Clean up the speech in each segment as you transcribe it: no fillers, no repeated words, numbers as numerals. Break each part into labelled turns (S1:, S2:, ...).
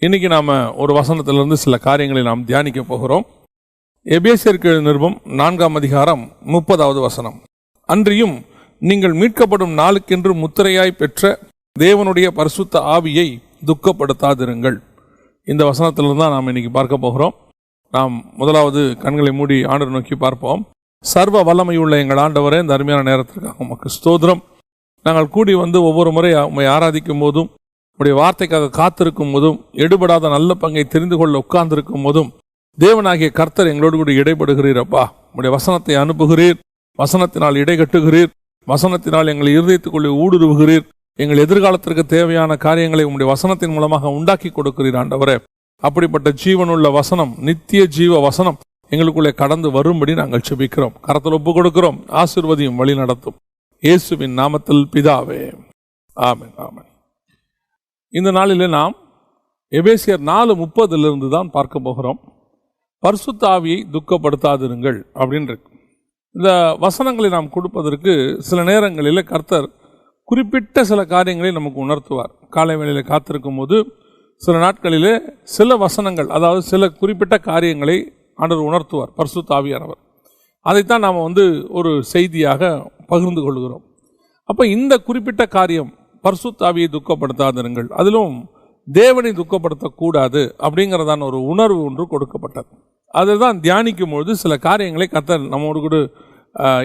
S1: இன்னைக்கு நாம ஒரு வசனத்திலிருந்து சில காரியங்களை நாம் தியானிக்க போகிறோம். எபேசியருக்கு நிருபம் 4ஆம் அதிகாரம் 30வது வசனம். அன்றியும் நீங்கள் மீட்கப்படும் நாளுக்கென்று முத்திரையாய் பெற்ற தேவனுடைய பரிசுத்த ஆவியை துக்கப்படுத்தாதிருங்கள். இந்த வசனத்திலிருந்து தான் நாம் இன்னைக்கு பார்க்க போகிறோம். நாம் முதலாவது கண்களை மூடி ஆண்டவரை நோக்கி பார்ப்போம். சர்வ வல்லமையுள்ள எங்கள் ஆண்டவரே, இந்த அருமையான நேரத்திற்காக உமக்கு ஸ்தோத்திரம். நாங்கள் கூடி வந்து ஒவ்வொரு முறை உம்மை ஆராதிக்கும் போதும், உடைய வார்த்தைக்காக காத்திருக்கும் போதும், எடுபடாத நல்ல பங்கை தெரிந்து கொள்ள உட்கார்ந்திருக்கும் போதும், தேவனாகிய கர்த்தர் எங்களோடு கூட இடைப்படுகிறீர். அப்பா, உடைய வசனத்தை அனுப்புகிறீர், வசனத்தினால் இடைகட்டுகிறீர், வசனத்தினால் எங்களை இருதயத்துக்குள்ளே ஊடுருவுகிறீர், எங்கள் எதிர்காலத்திற்கு தேவையான காரியங்களை உங்களுடைய வசனத்தின் மூலமாக உண்டாக்கி கொடுக்கிறீர். ஆண்டவரே, அப்படிப்பட்ட ஜீவனுள்ள வசனம், நித்திய ஜீவ வசனம் எங்களுக்குள்ளே கடந்து வரும்படி நாங்கள் செபிக்கிறோம். கரத்தில் ஒப்பு கொடுக்கிறோம். ஆசீர்வதியும், வழி நடத்தும். இயேசுவின் நாமத்தில் பிதாவே, ஆமென், ஆமென். இந்த நாளிலே நாம் எபேசியர் 4:30 தான் பார்க்க போகிறோம். பரிசுத்த ஆவியை துக்கப்படுத்தாதிருங்கள் அப்படின்னு இருக்கு. இந்த வசனங்களை நாம் கொடுப்பதற்கு சில நேரங்களில் கர்த்தர் குறிப்பிட்ட சில காரியங்களை நமக்கு உணர்த்துவார். காலை வேளையில் காத்திருக்கும் போது சில நாட்களிலே சில வசனங்கள், அதாவது சில குறிப்பிட்ட காரியங்களை ஆண்டவர் உணர்த்துவார், பரிசுத்த ஆவியானவர். அதைத்தான் நாம் ஒரு செய்தியாக பகிர்ந்து கொள்கிறோம். அப்போ இந்த குறிப்பிட்ட காரியம், பரிசுத்த ஆவியை துக்கப்படுத்தாதிருங்கள், அதிலும் தேவனை துக்கப்படுத்தக்கூடாது அப்படிங்கிறதான ஒரு உணர்வு ஒன்று கொடுக்கப்பட்டது. அதை தான் தியானிக்கும் பொழுது சில காரியங்களை கர்த்தர் நம்மோடு கூட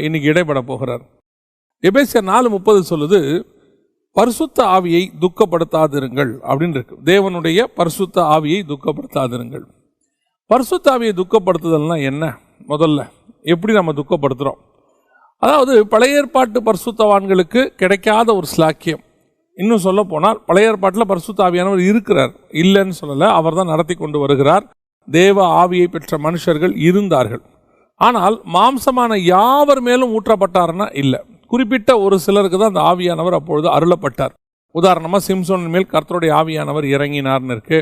S1: இன்னைக்கு இடைப்பட போகிறார். எபேசியர் 4:30 சொல்லுது, பரிசுத்த ஆவியை துக்கப்படுத்தாதிருங்கள் அப்படின்னு இருக்கு. தேவனுடைய பரிசுத்த ஆவியை துக்கப்படுத்தாதிருங்கள். பரிசுத்த ஆவியை துக்கப்படுத்துதல்னா என்ன? முதல்ல எப்படி நம்ம துக்கப்படுத்துகிறோம்? அதாவது பழைய ஏற்பாட்டு பரிசுத்தவான்களுக்கு கிடைக்காத ஒரு ஸ்லாக்கியம். இன்னும் சொல்ல போனால், பழைய ஏற்பாட்டில் பரிசுத்த ஆவியானவர் இருக்கிறார், இல்லைன்னு சொல்லலை, அவர் தான் நடத்தி கொண்டு வருகிறார். தேவ ஆவியை பெற்ற மனுஷர்கள் இருந்தார்கள். ஆனால் மாம்சமான யாவர் மேலும் ஊற்றப்பட்டார்னா இல்லை. குறிப்பிட்ட ஒரு சிலருக்கு தான் அந்த ஆவியானவர் அப்பொழுது அருளப்பட்டார். உதாரணமாக சிம்சோன் மேல் கர்த்தருடைய ஆவியானவர் இறங்கினார்னு இருக்கு.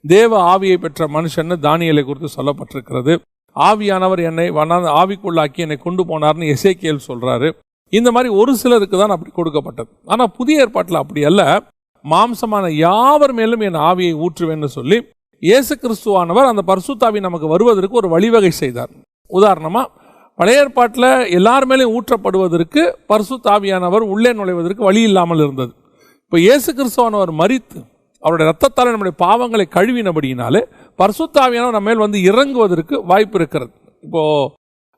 S1: தேவ ஆவியை பெற்ற மனுஷன்னு தானியேலை குறித்து சொல்லப்பட்டிருக்கிறது. ஆவியானவர் என்னை ஆவிக்குள்ளாக்கி என்னை கொண்டு போனார்னு எசேக்கியேல் சொல்றாரு. இந்த மாதிரி ஒரு சிலருக்கு தான் அப்படி கொடுக்கப்பட்டது. ஆனால் புதிய ஏற்பாட்டில் அப்படி அல்ல. மாம்சமான யாவர் மேலும் என் ஆவியை ஊற்றுவேன்னு சொல்லி இயேசு கிறிஸ்துவானவர் அந்த பரிசுத்தாவி நமக்கு வருவதற்கு ஒரு வழிவகை செய்தார். உதாரணமாக, பழைய ஏற்பாட்டில் எல்லார் மேலேயும் ஊற்றப்படுவதற்கு பரிசுத்த ஆவியானவர் உள்ளே நுழைவதற்கு வழி இல்லாமல் இருந்தது. இப்போ இயேசு கிறிஸ்துவானவர் மரித்து அவருடைய ரத்தத்தால் நம்முடைய பாவங்களை கழுவினபடியினாலே பரிசுத்த ஆவியானவர் நம்ம மேல் இறங்குவதற்கு வாய்ப்பு இருக்கிறது. இப்போது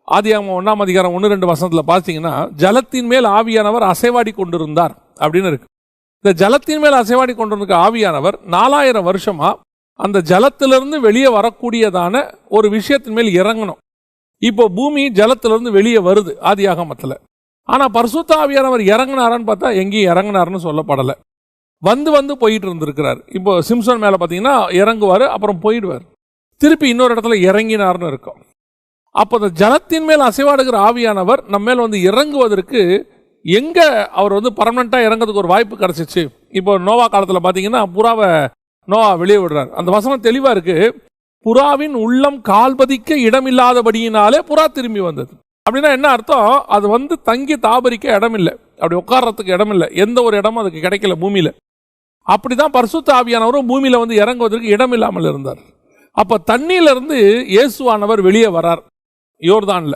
S1: ஆதியாகமம் 1ஆம் அதிகாரம் 1-2 வசனத்தில் பார்த்தீங்கன்னா, ஜலத்தின் மேல் ஆவியானவர் அசைவாடி கொண்டிருந்தார் அப்படின்னு இருக்கு. இந்த ஜலத்தின் மேல் அசைவாடி கொண்டிருக்க ஆவியானவர் 4000 வருஷமா அந்த ஜலத்திலிருந்து வெளியே வரக்கூடியதான ஒரு விஷயத்தின் மேல் இறங்கணும். இப்போ பூமி ஜலத்திலிருந்து வெளியே வருது ஆதியாகமத்தில். ஆனால் பரிசுத்த ஆவியானவர் இறங்கினாரான்னு பார்த்தா எங்கேயும் இறங்கினார்னு சொல்லப்படலை. வந்து போயிட்டு இருந்திருக்கிறார். இப்போ சிம்சோன் மேலே பார்த்தீங்கன்னா இறங்குவார், அப்புறம் போயிடுவார், திருப்பி இன்னொரு இடத்துல இறங்கினார்னு இருக்கும். அப்போ அந்த ஜலத்தின் மேல் அசைவாடுகிற ஆவியானவர் நம்ம மேல் இறங்குவதற்கு எங்கே அவர் பர்மனெண்ட்டாக இறங்கிறதுக்கு ஒரு வாய்ப்பு கிடச்சிச்சு. இப்போ நோவா காலத்தில் பார்த்தீங்கன்னா புறாவை நோவா வெளியே விடுறார். அந்த வசனம் தெளிவாக இருக்கு. புறாவின் உள்ளம் கால்பதிக்க இடமில்லாதபடியினாலே புறா திரும்பி வந்தது. அப்படின்னா என்ன அர்த்தம்? அது தங்கி தாபரிக்க இடம் இல்லை, அப்படி உட்கார்றதுக்கு இடம் இல்லை, எந்த ஒரு இடமும் அதுக்கு கிடைக்கல பூமியில். அப்படிதான் பரிசுத்த ஆவியானவரும் பூமியில் இறங்குவதற்கு இடம் இல்லாமல் இருந்தார். அப்போ தண்ணியிலிருந்து இயேசுவானவர் வெளியே வரார் யோர்தான்ல.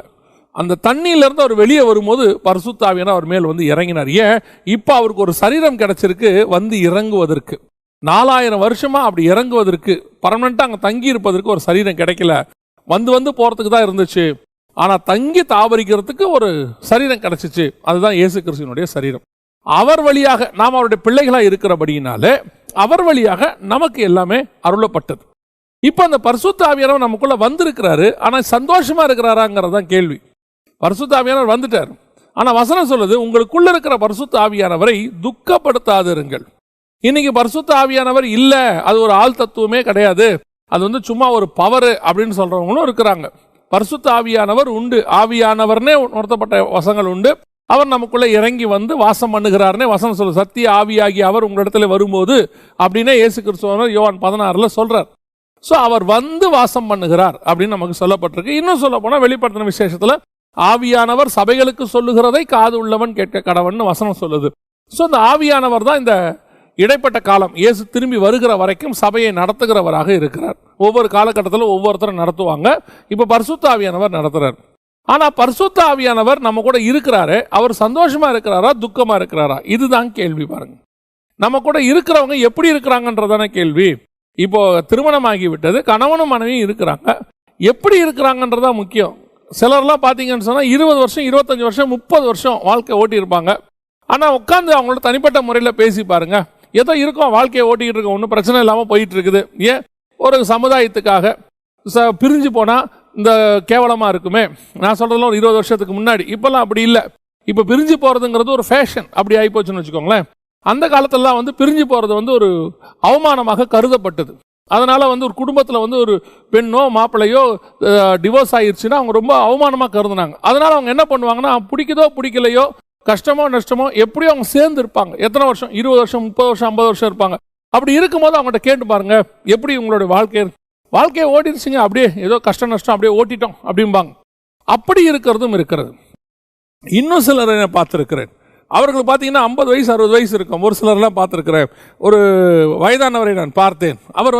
S1: அந்த தண்ணியிலிருந்து அவர் வெளியே வரும்போது பரிசுத்த ஆவியானவர் அவர் மேல் இறங்கினார். ஏன்? இப்போ அவருக்கு ஒரு சரீரம் கிடைச்சிருக்கு இறங்குவதற்கு. 4000 வருஷமா அப்படி இறங்குவதற்கு, பர்மனெண்ட்டாக அங்கே தங்கி இருப்பதற்கு ஒரு சரீரம் கிடைக்கல. போகிறதுக்கு தான் இருந்துச்சு. ஆனால் தங்கி தாபரிக்கிறதுக்கு ஒரு சரீரம் கிடைச்சிச்சு. அதுதான் இயேசு கிறிஸ்துவினுடைய சரீரம். அவர் வழியாக நாம் அவருடைய பிள்ளைகளாக இருக்கிறபடியினாலே அவர் வழியாக நமக்கு எல்லாமே அருளப்பட்டது. இப்போ அந்த பரிசுத்த ஆவியானவர் நமக்குள்ள வந்திருக்கிறாரு. ஆனால் சந்தோஷமா இருக்கிறாராங்கிறதான் கேள்வி. பரிசுத்த ஆவியானவர் வந்துட்டார். ஆனால் வசனம் சொல்லுது, உங்களுக்குள்ள இருக்கிற பரிசுத்த ஆவியானவரை துக்கப்படுத்தாதிருங்கள். இன்னைக்கு பரிசுத்த ஆவியானவர் இல்லை, அது ஒரு ஆள் தத்துவமே கிடையாது, அது சும்மா ஒரு பவர் அப்படின்னு சொல்றவங்களும் இருக்கிறாங்க. பரிசுத்த ஆவியானவர் உண்டு. ஆவியானவர்னே உணர்த்தப்பட்ட வசனங்கள் உண்டு. அவர் நமக்குள்ள இறங்கி வாசம் பண்ணுகிறார்னே வசனம் சொல்லு. சத்திய ஆவியாகி அவர் உங்களிடத்துல வரும்போது அப்படின்னே இயேசு கிறிஸ்துவானவர் யோவான் 16 சொல்றார். ஸோ அவர் வாசம் பண்ணுகிறார் அப்படின்னு நமக்கு சொல்லப்பட்டிருக்கு. இன்னும் சொல்ல போனால் வெளிப்படுத்தின விசேஷத்தில் ஆவியானவர் சபைகளுக்கு சொல்லுகிறதை காது உள்ளவன் கேட்க கடவன் வசனம் சொல்லுது. ஸோ இந்த ஆவியானவர் தான் இந்த இடைப்பட்ட காலம் இயேசு திரும்பி வருகிற வரைக்கும் சபையை நடத்துகிறவராக இருக்கிறார். ஒவ்வொரு காலகட்டத்தில் ஒவ்வொருத்தரும் நடத்துவாங்க. இப்போ பரிசுத்த ஆவியானவர் நடத்துறார். ஆனா பரிசுத்த ஆவியானவர் நம்ம கூட இருக்கிறாரு. அவர் சந்தோஷமா இருக்கிறாரா துக்கமா இருக்கிறாரா? இதுதான் கேள்வி. பாருங்க, நம்ம கூட இருக்கிறவங்க எப்படி இருக்கிறாங்கன்றதான கேள்வி. இப்போ திருமணமாகி விட்டது, கணவனும் மனைவியும் இருக்கிறாங்க, எப்படி இருக்கிறாங்கன்றதா முக்கியம். சிலர்லாம் பார்த்தீங்கன்னு சொன்னால் 20 வருஷம் 25 வருஷம் 30 வருஷம் வாழ்க்கை ஓட்டி இருப்பாங்க. ஆனால் உட்காந்து அவங்களோட தனிப்பட்ட முறையில் பேசி பாருங்க, ஏதோ இருக்கும் வாழ்க்கையை ஓட்டிக்கிட்டு இருக்கோம், ஒன்றும் பிரச்சனை இல்லாமல் போயிட்டு இருக்குது. ஏன் ஒரு சமுதாயத்துக்காக பிரிஞ்சு போனால் இந்த கேவலமாக இருக்குமே. நான் சொல்கிறதுலாம் ஒரு 20 வருஷத்துக்கு முன்னாடி. இப்போல்லாம் அப்படி இல்லை. இப்போ பிரிஞ்சு போகிறதுங்கிறது ஒரு ஃபேஷன் அப்படி ஆகிப்போச்சுன்னு வச்சுக்கோங்களேன். அந்த காலத்திலலாம் பிரிஞ்சு போகிறது ஒரு அவமானமாக கருதப்பட்டது. அதனால் ஒரு குடும்பத்தில் ஒரு பெண்ணோ மாப்பிள்ளையோ டிவோர்ஸ் ஆகிடுச்சுன்னா அவங்க ரொம்ப அவமானமாக கருதுனாங்க. அதனால் அவங்க என்ன பண்ணுவாங்கன்னா, பிடிக்குதோ பிடிக்கலையோ, கஷ்டமோ நஷ்டமோ, எப்படியோ அவங்க சேர்ந்து இருப்பாங்க. எத்தனை வருஷம்? 20 வருஷம் 30 வருஷம் 50 வருஷம் இருப்பாங்க. அப்படி இருக்கும்போது அவங்கள்ட்ட கேட்டு பாருங்க, எப்படி உங்களுடைய வாழ்க்கையை ஓட்டிடுச்சுங்க, அப்படியே ஏதோ கஷ்டம் நஷ்டம் அப்படியே ஓட்டிட்டோம் அப்படிம்பாங்க. அப்படி இருக்கிறதும் இருக்கிறது. இன்னும் சிலரை நான் பார்த்துருக்கிறேன். அவர்களுக்கு பார்த்தீங்கன்னா 50 வயசு 60 வயசு இருக்கும். ஒரு சிலர்லாம் பார்த்துருக்கிறேன். ஒரு வயதானவரை நான் பார்த்தேன். அவர்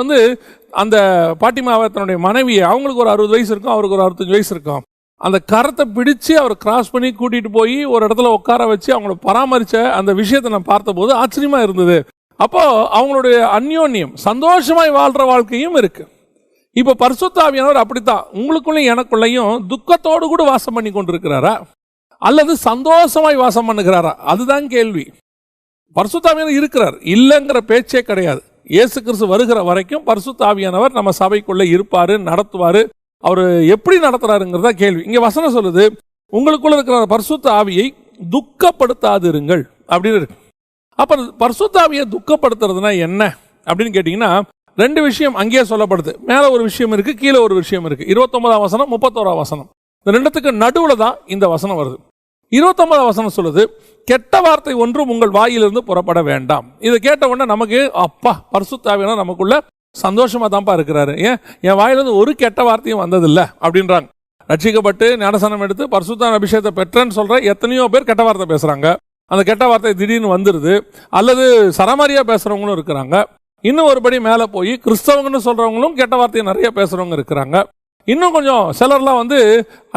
S1: அந்த பாட்டிமாவை தன்னுடைய மனைவியை, அவங்களுக்கு ஒரு 60 வயசு இருக்கும், அவருக்கு ஒரு 65 வயசு இருக்கும். அந்த கரத்தை பிடிச்சு அவர் கிராஸ் பண்ணி கூட்டிகிட்டு போய் ஒரு இடத்துல உட்கார வச்சு அவங்கள பராமரித்த அந்த விஷயத்தை நான் பார்த்தபோது ஆச்சரியமாக இருந்தது. அப்போது அவங்களுடைய அந்யோன்யம், சந்தோஷமாய் வாழ்கிற வாழ்க்கையும் இருக்குது. இப்போ பரிசுத்த ஆவியானவர் அப்படித்தான் உங்களுக்குள்ளேயும் எனக்குள்ளேயும் துக்கத்தோடு கூட வாசம் பண்ணி கொண்டிருக்கிறாரா அல்லது சந்தோஷமாய் வாசம் பண்ணுகிறாரா? அதுதான் கேள்வி. பரிசுத்த ஆவியானவர் இருக்கிறார், இல்லைங்கிற பேச்சே கிடையாது. இயேசு கிறிஸ்து வருகிற வரைக்கும் பரிசுத்த ஆவியானவர் நம்ம சபைக்குள்ளே இருப்பார், நடத்துவார். அவர் எப்படி நடத்துறாருங்கிறதா கேள்வி. இங்கே வசனம் சொல்லுது, உங்களுக்குள்ள இருக்கிற பரிசுத்த ஆவியை துக்கப்படுத்தாதிருங்கள் அப்படின்னு இருக்கு. அப்போ பரிசுத்த ஆவியை துக்கப்படுத்துறதுனா என்ன அப்படின்னு கேட்டிங்கன்னா, 2 விஷயம் அங்கேயே சொல்லப்படுது. மேலே ஒரு விஷயம் இருக்குது, கீழே ஒரு விஷயம் இருக்குது. 29ஆம் வசனம் 31ஆம் வசனம், இந்த 2த்துக்கு நடுவில் தான் இந்த வசனம் வருது. 29ஆம் வசனம் சொல்லுது, கெட்ட வார்த்தை ஒன்றும் உங்கள் வாயிலிருந்து புறப்பட வேண்டாம். இதை கேட்ட உடனே நமக்கு அப்பா பரிசுத்த ஆவியானவர் நமக்குள்ள சந்தோஷமா தான்ப்பா இருக்கிறாரு. ஏன் என் வாயிலிருந்து ஒரு கெட்ட வார்த்தையும் வந்ததில்லை அப்படின்றாங்க. ரட்சிக்கப்பட்டு ஞானஸ்நானம் எடுத்து பரிசுத்த அபிஷேகத்தை பெற்றேன்னு சொல்ற எத்தனையோ பேர் கெட்ட வார்த்தை பேசுறாங்க. அந்த கெட்ட வார்த்தை திடீர்னு வந்துடுது. அல்லது சரமாரியா பேசுறவங்களும் இருக்கிறாங்க. இன்னும் ஒருபடி மேலே போய் கிறிஸ்தவங்கன்னு சொல்றவங்களும் கெட்ட வார்த்தையை நிறைய பேசுறவங்க இருக்கிறாங்க. இன்னும் கொஞ்சம் சிலர்லாம்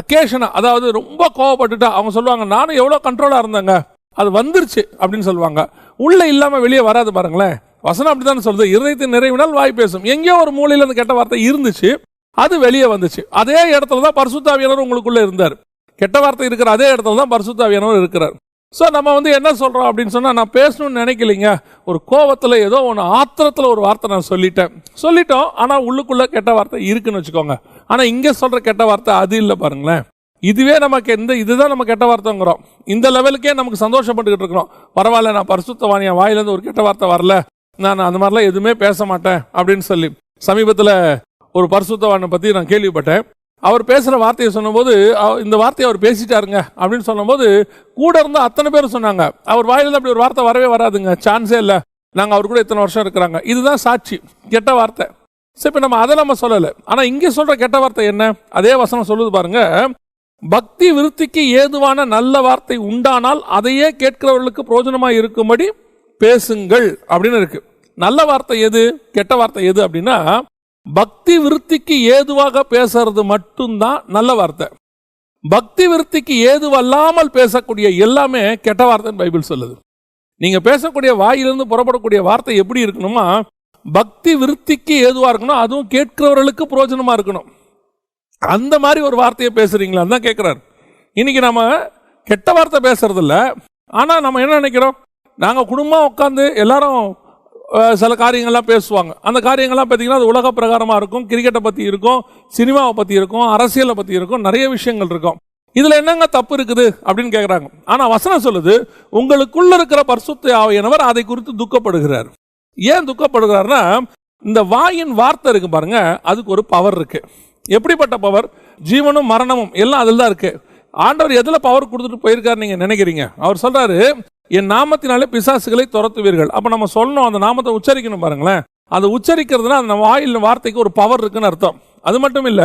S1: அக்கேஷனா, அதாவது ரொம்ப கோவப்பட்டுட்டா அவங்க சொல்லுவாங்க, நானும் எவ்வளோ கண்ட்ரோலாக இருந்தேங்க, அது வந்துருச்சு அப்படின்னு சொல்லுவாங்க. உள்ள இல்லாமல் வெளியே வராது. பாருங்களேன், வசனம் அப்படித்தான் சொல்லுது, இருதயத்தின் நிறைவினால் வாய் பேசும். எங்கேயோ ஒரு மூலையில் அந்த கெட்ட வார்த்தை இருந்துச்சு, அது வெளியே வந்துச்சு. அதே இடத்துல தான் பரிசுத்த ஆவியானவர் உங்களுக்குள்ள இருந்தார். கெட்ட வார்த்தை இருக்கிற அதே இடத்துல தான் பரிசுத்த ஆவியானவர் இருக்கிறார். ஸோ நம்ம என்ன சொல்கிறோம் அப்படின்னு சொன்னால், நான் பேசணும்னு நினைக்கலைங்க, ஒரு கோவத்தில் ஏதோ ஒன்று ஆத்திரத்தில் ஒரு வார்த்தை நான் சொல்லிட்டோம். ஆனால் உள்ளுக்குள்ளே கெட்ட வார்த்தை இருக்குன்னு வச்சுக்கோங்க. ஆனால் இங்கே சொல்கிற கெட்ட வார்த்தை அது இல்லை. பாருங்களேன், இதுவே நமக்கு இதுதான் நம்ம கெட்ட வார்த்தைங்கிறோம். இந்த லெவலுக்கே நமக்கு சந்தோஷப்பட்டுக்கிட்டு இருக்கிறோம். பரவாயில்ல, நான் பரிசுத்தவான், என் வாயிலேருந்து ஒரு கெட்ட வார்த்தை வரல, நான் அந்த மாதிரிலாம் எதுவுமே பேச மாட்டேன் அப்படின்னு சொல்லி. சமீபத்தில் ஒரு பரிசுத்தவானை பற்றி நான் கேள்விப்பட்டேன். அவர் பேசுகிற வார்த்தையை சொன்னபோது, இந்த வார்த்தையை அவர் பேசிட்டாருங்க அப்படின்னு சொன்னபோது, கூட இருந்த அத்தனை பேரும் சொன்னாங்க, அவர் வாயிலிருந்து அப்படி ஒரு வார்த்தை வரவே வராதுங்க, சான்ஸே இல்லை, நாங்கள் அவர் கூட இத்தனை வருஷம் இருக்கிறாங்க. இதுதான் சாட்சி, கெட்ட வார்த்தை. சரி, இப்போ நம்ம சொல்லலை. ஆனால் இங்கே சொல்கிற கெட்ட வார்த்தை என்ன? அதே வசனம் சொல்லுது பாருங்க, பக்தி விருத்திக்கு ஏதுவான நல்ல வார்த்தை உண்டானால் அதையே கேட்கிறவர்களுக்கு பிரயோஜனமாக இருக்கும்படி பேசுங்கள் அப்படின்னு இருக்கு. நல்ல வார்த்தை எது, கெட்ட வார்த்தை எது அப்படின்னா, பக்தி விருத்திக்கு ஏதுவாக பேசுறது மட்டும்தான் நல்ல வார்த்தை. பக்தி விருத்திக்கு ஏதுவல்லாமல் பேசக்கூடிய எல்லாமே கெட்ட வார்த்தைன்னு பைபிள் சொல்லுது. நீங்க பேசக்கூடிய வாயிலிருந்து புறப்படக்கூடிய வார்த்தை எப்படி இருக்கணுமா, பக்தி விருத்திக்கு ஏதுவா இருக்கணும், அதுவும் கேட்கிறவர்களுக்கு பிரயோஜனமா இருக்கணும். அந்த மாதிரி ஒரு வார்த்தையை பேசுறீங்களா தான் கேட்கிறார். இன்னைக்கு நம்ம கெட்ட வார்த்தை பேசுறது இல்லை. ஆனா நம்ம என்ன நினைக்கிறோம், நாங்க குடும்பம் உட்காந்து எல்லாரும் சில காரியங்கள்லாம் பேசுவாங்க. அந்த காரியங்கள்லாம் பார்த்தீங்கன்னா அது உலக பிரகாரமாக இருக்கும், கிரிக்கெட்டை பற்றி இருக்கும், சினிமாவை பற்றி இருக்கும், அரசியலை பற்றி இருக்கும், நிறைய விஷயங்கள் இருக்கும். இதில் என்னங்க தப்பு இருக்குது அப்படின்னு கேட்குறாங்க. ஆனால் வசனம் சொல்லுது, உங்களுக்குள்ள இருக்கிற பரிசுத்த ஆவியானவர் அதை குறித்து துக்கப்படுகிறார். ஏன் துக்கப்படுகிறார்னா, இந்த வாயின் வார்த்தை இருக்கு பாருங்க, அதுக்கு ஒரு பவர் இருக்கு. எப்படிப்பட்ட பவர்? ஜீவனும் மரணமும் எல்லாம் அதில் தான் இருக்கு. ஆண்டவர் எதில் பவர் கொடுத்துட்டு போயிருக்காரு நீங்க நினைக்கிறீங்க? அவர் சொல்றாரு, என் நாமத்தினாலே பிசாசுகளை துரத்துவீர்கள். அப்ப நம்ம சொல்லணும், அந்த நாமத்தை உச்சரிக்கணும். பாருங்களேன், அதை உச்சரிக்கிறதுனா அந்த வாயில் வார்த்தைக்கு ஒரு பவர் இருக்குன்னு அர்த்தம். அது மட்டும் இல்ல,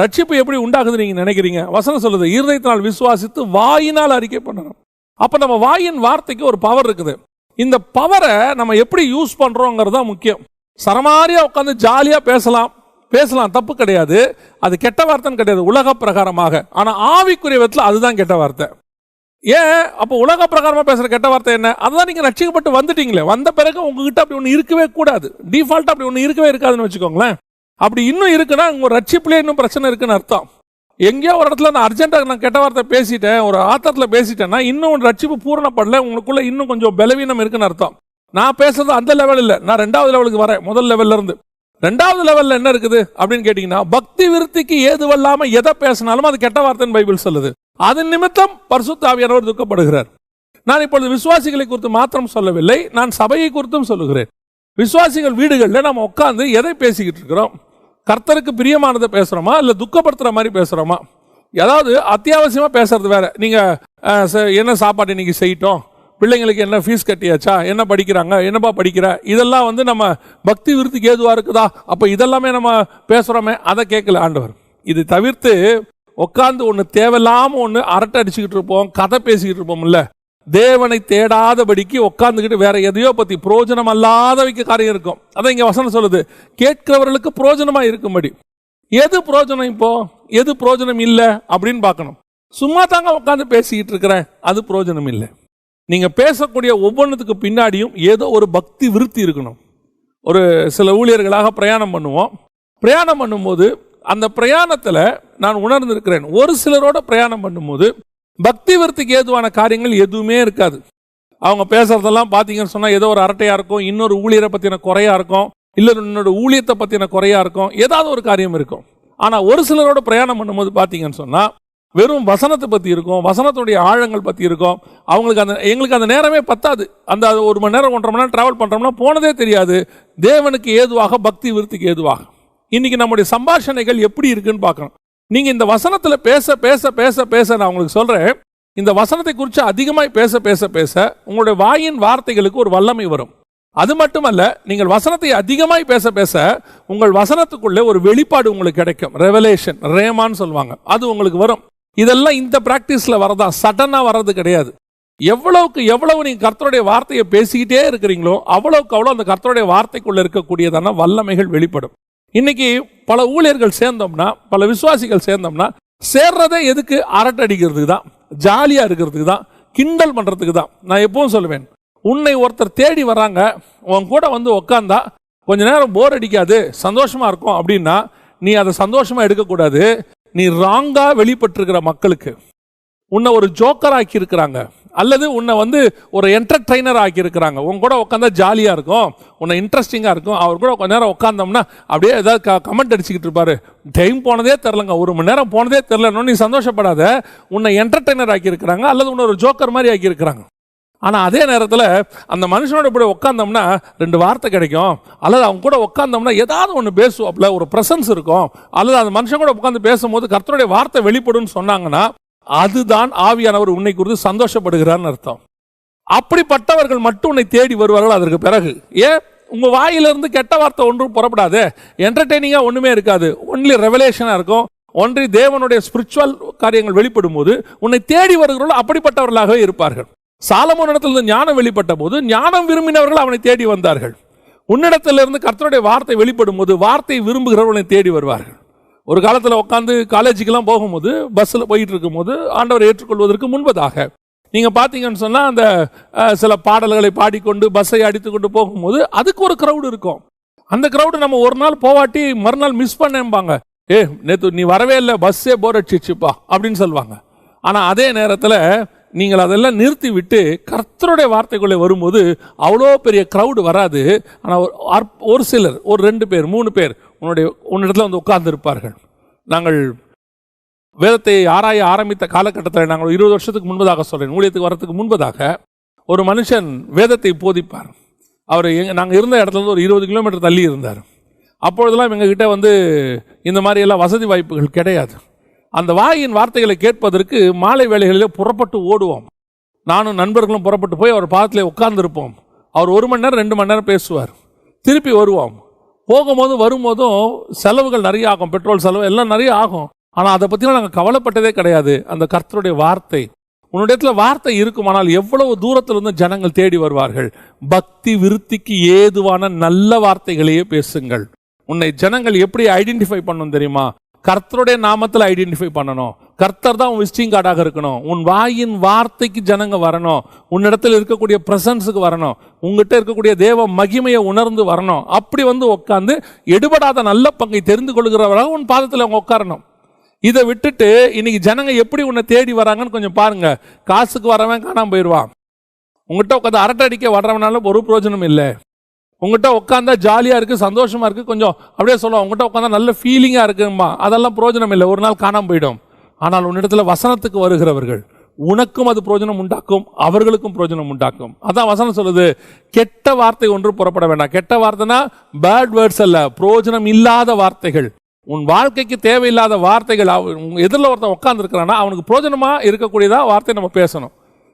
S1: ரட்சிப்பு எப்படி உண்டாகுது நீங்க நினைக்கிறீங்க? வசனம் சொல்லுது, இருதயத்தினால் விசுவாசித்து வாயினால் அறிக்கை பண்ணணும். அப்ப நம்ம வாயின் வார்த்தைக்கு ஒரு பவர் இருக்குது. இந்த பவரை நம்ம எப்படி யூஸ் பண்றோங்கிறது தான் முக்கியம். சரமாரியா உட்காந்து ஜாலியா பேசலாம், தப்பு கிடையாது. அது கெட்ட வார்த்தைன்னு கிடையாது உலக பிரகாரமாக. ஆனா ஆவிக்குரிய விதத்தில் அதுதான் கெட்ட வார்த்தை. ஏன் அப்போ உலக பிரகாரமா பேசுற கெட்ட வார்த்தை என்ன? அதுதான் நீங்க ரட்சிக்கப்பட்டு வந்துட்டீங்களே, வந்த பிறகு உங்ககிட்ட அப்படி ஒன்று இருக்கவே கூடாது. டிஃபால்ட் அப்படி ஒன்று இருக்கவே இருக்காதுன்னு வச்சுக்கோங்களேன். அப்படி இன்னும் இருக்குன்னா உங்க ரட்சிப்புலேயே இன்னும் பிரச்சனை இருக்குன்னு அர்த்தம். எங்கேயோ ஒரு இடத்துல நான் அர்ஜென்ட்டாக நான் கெட்ட வார்த்தை பேசிட்டேன், ஒரு ஆத்தத்தில் பேசிட்டேன்னா இன்னும் ரட்சிப்பு பூரணப்படல, உங்களுக்குள்ள இன்னும் கொஞ்சம் பலவீனம் இருக்குன்னு அர்த்தம். நான் பேசுறது அந்த லெவல் இல்லை, நான் 2வது லெவலுக்கு வரேன். முதல் லெவல்ல இருந்து 2வது லெவல்ல என்ன இருக்குது அப்படின்னு கேட்டீங்கன்னா, பக்தி விருத்திக்கு ஏதுவல்லாம எதை பேசினாலும் அது கெட்ட வார்த்தைன்னு பைபிள் சொல்லுது. அதன் நிமித்தம் பரிசுத்த ஆவியானவர் துக்கப்படுகிறார். நான் இப்பொழுது விசுவாசிகளை குறித்து மாத்திரம் சொல்லவில்லை, நான் சபையை குறித்தும் சொல்லுகிறேன். விசுவாசிகள் வீடுகளில் நம்ம உட்கார்ந்து எதை பேசிக்கிட்டு இருக்கிறோம்? கர்த்தருக்கு பிரியமானதை பேசுறோமா இல்ல துக்கப்படுத்துற மாதிரி பேசுறோமா? ஏதாவது அத்தியாவசியமா பேசுறது வேற. நீங்க என்ன சாப்பாடு இன்னைக்கு செய்யட்டும், பிள்ளைங்களுக்கு என்ன ஃபீஸ் கட்டியாச்சா, என்ன படிக்கிறாங்க, என்னப்பா படிக்கிற, இதெல்லாம் வந்து நம்ம பக்தி விருத்திக்கு ஏதுவா இருக்குதா? அப்ப இதெல்லாமே நம்ம பேசுறோமே, அதை கேட்கல ஆண்டவர். இது தவிர்த்து உட்காந்து ஒன்று தேவையில்லாம ஒன்று அரட்டை அடிச்சுக்கிட்டு இருப்போம், கதை பேசிக்கிட்டு இருப்போம்ல, தேவனை தேடாதபடிக்கு உட்காந்துக்கிட்டு வேற எதையோ பத்தி புரோஜனம் அல்லாத வைக்க காரியம் இருக்கும். அதான் இங்க வசனம் சொல்லுது, கேட்கிறவர்களுக்கு புரோஜனமா இருக்கும்படி. எது புரோஜனம் இப்போ, எது புரோஜனம் இல்லை அப்படின்னு பார்க்கணும். சும்மா தாங்க உட்காந்து பேசிக்கிட்டு இருக்கிறேன், அது புரோஜனம் இல்லை. நீங்க பேசக்கூடிய ஒவ்வொன்றுத்துக்கு பின்னாடியும் ஏதோ ஒரு பக்தி விருத்தி இருக்கணும். ஒரு சில ஊழியர்களாக பிரயாணம் பண்ணுவோம். பிரயாணம் பண்ணும்போது அந்த பிரயாணத்தில் நான் உணர்ந்திருக்கிறேன், ஒரு சிலரோட பிரயாணம் பண்ணும்போது பக்தி விருத்திக்கு ஏதுவான காரியங்கள் எதுவுமே இருக்காது. அவங்க பேசுறதெல்லாம் பார்த்தீங்கன்னு சொன்னால் ஏதோ ஒரு அரட்டையா இருக்கும், இன்னொரு ஊழியரை பற்றின குறையா இருக்கும், இல்லை இன்னொரு ஊழியத்தை பற்றின குறையா இருக்கும், ஏதாவது ஒரு காரியம் இருக்கும். ஆனால் ஒரு சிலரோட பிரயாணம் பண்ணும்போது பார்த்தீங்கன்னு சொன்னால் வெறும் வசனத்தை பற்றி இருக்கும், வசனத்துடைய ஆழங்கள் பற்றி இருக்கும். அவங்களுக்கு எங்களுக்கு அந்த நேரமே பத்தாது. அந்த 1 மணி நேரம் 1.5 மணி நேரம் டிராவல் பண்ணுறோம்னா போனதே தெரியாது. தேவனுக்கு ஏதுவாக பக்தி விருத்திக்கு ஏதுவாக இன்னைக்கு நம்முடைய சம்பாஷணைகள் எப்படி இருக்குன்னு பார்க்கணும். நீங்க இந்த வசனத்துல பேச பேச பேச பேச நான் உங்களுக்கு சொல்றேன், இந்த வசனத்தை குறித்து அதிகமாய் பேச பேச பேச உங்களுடைய வாயின் வார்த்தைகளுக்கு ஒரு வல்லமை வரும். அது மட்டுமல்ல, நீங்கள் வசனத்தை அதிகமாய் பேச பேச உங்கள் வசனத்துக்குள்ளே ஒரு வெளிப்பாடு உங்களுக்கு கிடைக்கும். ரெவலேஷன், ரேமான்னு சொல்லுவாங்க, அது உங்களுக்கு வரும். இதெல்லாம் இந்த பிராக்டிஸ்ல வரதா, சடனா வர்றது கிடையாது. எவ்வளவுக்கு எவ்வளவு நீங்க கர்த்தருடைய வார்த்தையை பேசிக்கிட்டே இருக்கிறீங்களோ அவ்வளவுக்கு அவ்வளவு அந்த கர்த்தருடைய வார்த்தைக்குள்ள இருக்கக்கூடியதான வல்லமைகள் வெளிப்படும். இன்னைக்கு பல ஊழியர்கள் சேர்ந்தோம்னா, பல விசுவாசிகள் சேர்ந்தோம்னா, சேர்றதே எதுக்கு? அரட்டை அடிக்கிறதுக்கு தான், ஜாலியா இருக்கிறதுக்கு தான், கிண்டல் பண்றதுக்கு தான். நான் எப்பவும் சொல்லுவேன், உன்னை ஒருத்தர் தேடி வராங்க, உன் கூட வந்து உக்காந்தா கொஞ்ச நேரம் போர் அடிக்காது, சந்தோஷமா இருக்கும் அப்படின்னா நீ அதை சந்தோஷமா எடுக்கக்கூடாது. நீ ராங்கா வெளிப்பட்டிருக்கிற மக்களுக்கு உன்னை ஒரு ஜோக்கர் ஆக்கி இருக்கிறாங்க, அல்லது உன்னை வந்து ஒரு என்டர்டைனர் ஆக்கி இருக்கிறாங்க. உன் கூட உட்காந்தா ஜாலியா இருக்கும், உன்னை இன்ட்ரெஸ்டிங்கா இருக்கும். அவர் கூட கொஞ்ச நேரம் உட்காந்தோம்னா அப்படியே ஏதாவது கமெண்ட் அடிச்சுக்கிட்டு இருப்பாரு, டைம் போனதே தெரிலங்க, 1 மணி நேரம் போனதே தெரிலன்னு நீ சந்தோஷப்படாத. உன்னை என்டர்டைனர் ஆக்கி இருக்கிறாங்க, அல்லது உன்னை ஒரு ஜோக்கர் மாதிரி ஆக்கி இருக்கிறாங்க. ஆனால் அதே நேரத்தில் அந்த மனுஷனோட இப்படி உட்காந்தோம்னா 2 வார்த்தை கிடைக்கும், அல்லது அவங்க கூட உட்காந்தோம்னா ஏதாவது ஒன்று பேசுவோம்ல, ஒரு ப்ரெசன்ஸ் இருக்கும், அல்லது அந்த மனுஷன் கூட உட்காந்து பேசும்போது கர்த்தருடைய வார்த்தை வெளிப்படும்னு சொன்னாங்கன்னா அதுதான் ஆவியானவர் உன்னை குறித்து சந்தோஷப்படுகிறார்னு அர்த்தம். அப்படிப்பட்டவர்கள் மட்டும் உன்னை தேடி வருவார்கள். அதற்கு பிறகு ஏன் உங்க வாயிலிருந்து கெட்ட வார்த்தை ஒன்றும் புறப்படாது, என்டர்டெய்னிங்கா ஒண்ணுமே இருக்காது, ஒன்லி ரெவலேஷனா இருக்கும். ஒன்றி தேவனுடைய ஸ்பிரிச்சுவல் காரியங்கள் வெளிப்படும் போது உன்னை தேடி வருகிறவர்கள் அப்படிப்பட்டவர்களாகவே இருப்பார்கள். சாலமோன் இடத்திலிருந்து ஞானம் வெளிப்பட்ட போது ஞானம் விரும்பினவர்கள் அவனை தேடி வந்தார்கள். உன்னிடத்திலிருந்து கர்த்தருடைய வார்த்தை வெளிப்படும் போது வார்த்தை விரும்புகிறவர்களை தேடி வருவார்கள். ஒரு காலத்தில் உட்காந்து காலேஜுக்கெல்லாம் போகும்போது பஸ்ஸில் போயிட்டு இருக்கும்போது ஆண்டவரை ஏற்றுக்கொள்வதற்கு முன்பதாக நீங்கள் பார்த்தீங்கன்னு சொன்னால் அந்த சில பாடல்களை பாடிக்கொண்டு பஸ்ஸை அடித்து கொண்டு போகும்போது அதுக்கு ஒரு க்ரௌடு இருக்கும். அந்த க்ரௌடு நம்ம ஒரு நாள் போவாட்டி மறுநாள் மிஸ் பண்ணேம்பாங்க. நேற்று நீ வரவே இல்லை, பஸ்ஸே போர் அடிச்சிச்சுப்பா அப்படின்னு சொல்லுவாங்க. ஆனால் அதே நேரத்தில் நீங்கள் அதெல்லாம் நிறுத்தி விட்டு கர்த்தருடைய வார்த்தைக்குள்ளே வரும்போது அவ்வளோ பெரிய க்ரௌடு வராது. ஆனால் ஒரு சிலர், ஒரு 2 பேர் 3 பேர் உன்னிடத்தில் வந்து உட்கார்ந்து இருப்பார்கள். நாங்கள் வேதத்தை ஆராய ஆரம்பித்த காலகட்டத்தில், நாங்கள் 20 வருஷத்துக்கு முன்பதாக சொல்கிறேன், ஊழியத்துக்கு வரத்துக்கு முன்பதாக ஒரு மனுஷன் வேதத்தை போதிப்பார். அவர் நாங்கள் இருந்த இடத்துல ஒரு 20 கிலோமீட்டர் தள்ளி இருந்தார். அப்பொழுதெல்லாம் எங்ககிட்ட வந்து இந்த மாதிரி எல்லாம் வசதி வாய்ப்புகள் கிடையாது. அந்த வாயின் வார்த்தைகளை கேட்பதற்கு மாலை வேளைகளிலே புறப்பட்டு ஓடுவோம். நானும் நண்பர்களும் புறப்பட்டு போய் அவர் பாதத்திலே உட்கார்ந்துருப்போம். அவர் 1 மணி நேரம் 2 மணி நேரம் பேசுவார், திருப்பி வருவோம். போகும்போதும் வரும்போதும் செலவுகள் நிறைய ஆகும், பெட்ரோல் செலவு எல்லாம் நிறைய ஆகும். ஆனால் அதை பற்றிலாம் நாங்கள் கவலைப்பட்டதே கிடையாது. அந்த கர்த்தருடைய வார்த்தை உன்னிடத்துல வார்த்தை இருக்குமானால் எவ்வளவு தூரத்திலிருந்து ஜனங்கள் தேடி வருவார்கள். பக்தி விருத்திக்கு ஏதுவான நல்ல வார்த்தைகளையே பேசுங்கள். உன்னை ஜனங்கள் எப்படி ஐடென்டிஃபை பண்ணணும் தெரியுமா? கர்த்தருடைய நாமத்தில் ஐடென்டிஃபை பண்ணணும். கர்த்தர் தான் உன் விசிட்டிங் கார்டாக இருக்கணும். உன் வாயின் வார்த்தைக்கு ஜனங்க வரணும். உன்னிடத்தில் இருக்கக்கூடிய பிரசன்ஸுக்கு வரணும். உங்ககிட்ட இருக்கக்கூடிய தேவ மகிமையை உணர்ந்து வரணும். அப்படி வந்து உட்கார்ந்து எடுபடாத நல்ல பங்கை தெரிந்து கொள்கிறவராக உன் பாதத்தில் அவங்க உட்காரணும். இதை விட்டுட்டு இன்னைக்கு ஜனங்க எப்படி உன்னை தேடி வராங்கன்னு கொஞ்சம் பாருங்க. காசுக்கு வரவன் காணாம போயிடுவான். உங்ககிட்ட உட்காந்து அரட்டை அடிக்க வர்றவனால ஒரு பிரயோஜனம் இல்லை. உங்ககிட்ட உட்காந்தா ஜாலியா இருக்கு, சந்தோஷமா இருக்கு, கொஞ்சம் அப்படியே சொல்லுவோம். உங்ககிட்ட உட்காந்தா நல்ல ஃபீலிங்கா இருக்குமா, அதெல்லாம் பிரயோஜனம் இல்லை, ஒரு நாள் காணாம போயிடும். ஆனால் உன்னிடத்துல வசனத்துக்கு வருகிறவர்கள் உனக்கும் அது பிரயோஜனம் உண்டாக்கும், அவர்களுக்கும் பிரயோஜனம் உண்டாக்கும். அதான் வசனம் சொல்லுது, கெட்ட வார்த்தை ஒன்று புறப்பட வேண்டாம். கெட்ட வார்த்தைனா பேட் வேர்ட்ஸ் அல்ல, பிரயோஜனம் இல்லாத வார்த்தைகள், உன் வாழ்க்கைக்கு தேவையில்லாத வார்த்தைகள். எதிரில் ஒருத்தன் உட்கார்ந்து இருக்கிறான்னா அவனுக்கு பிரயோஜனமா இருக்கக்கூடியதா வார்த்தை நம்ம பேசணும்.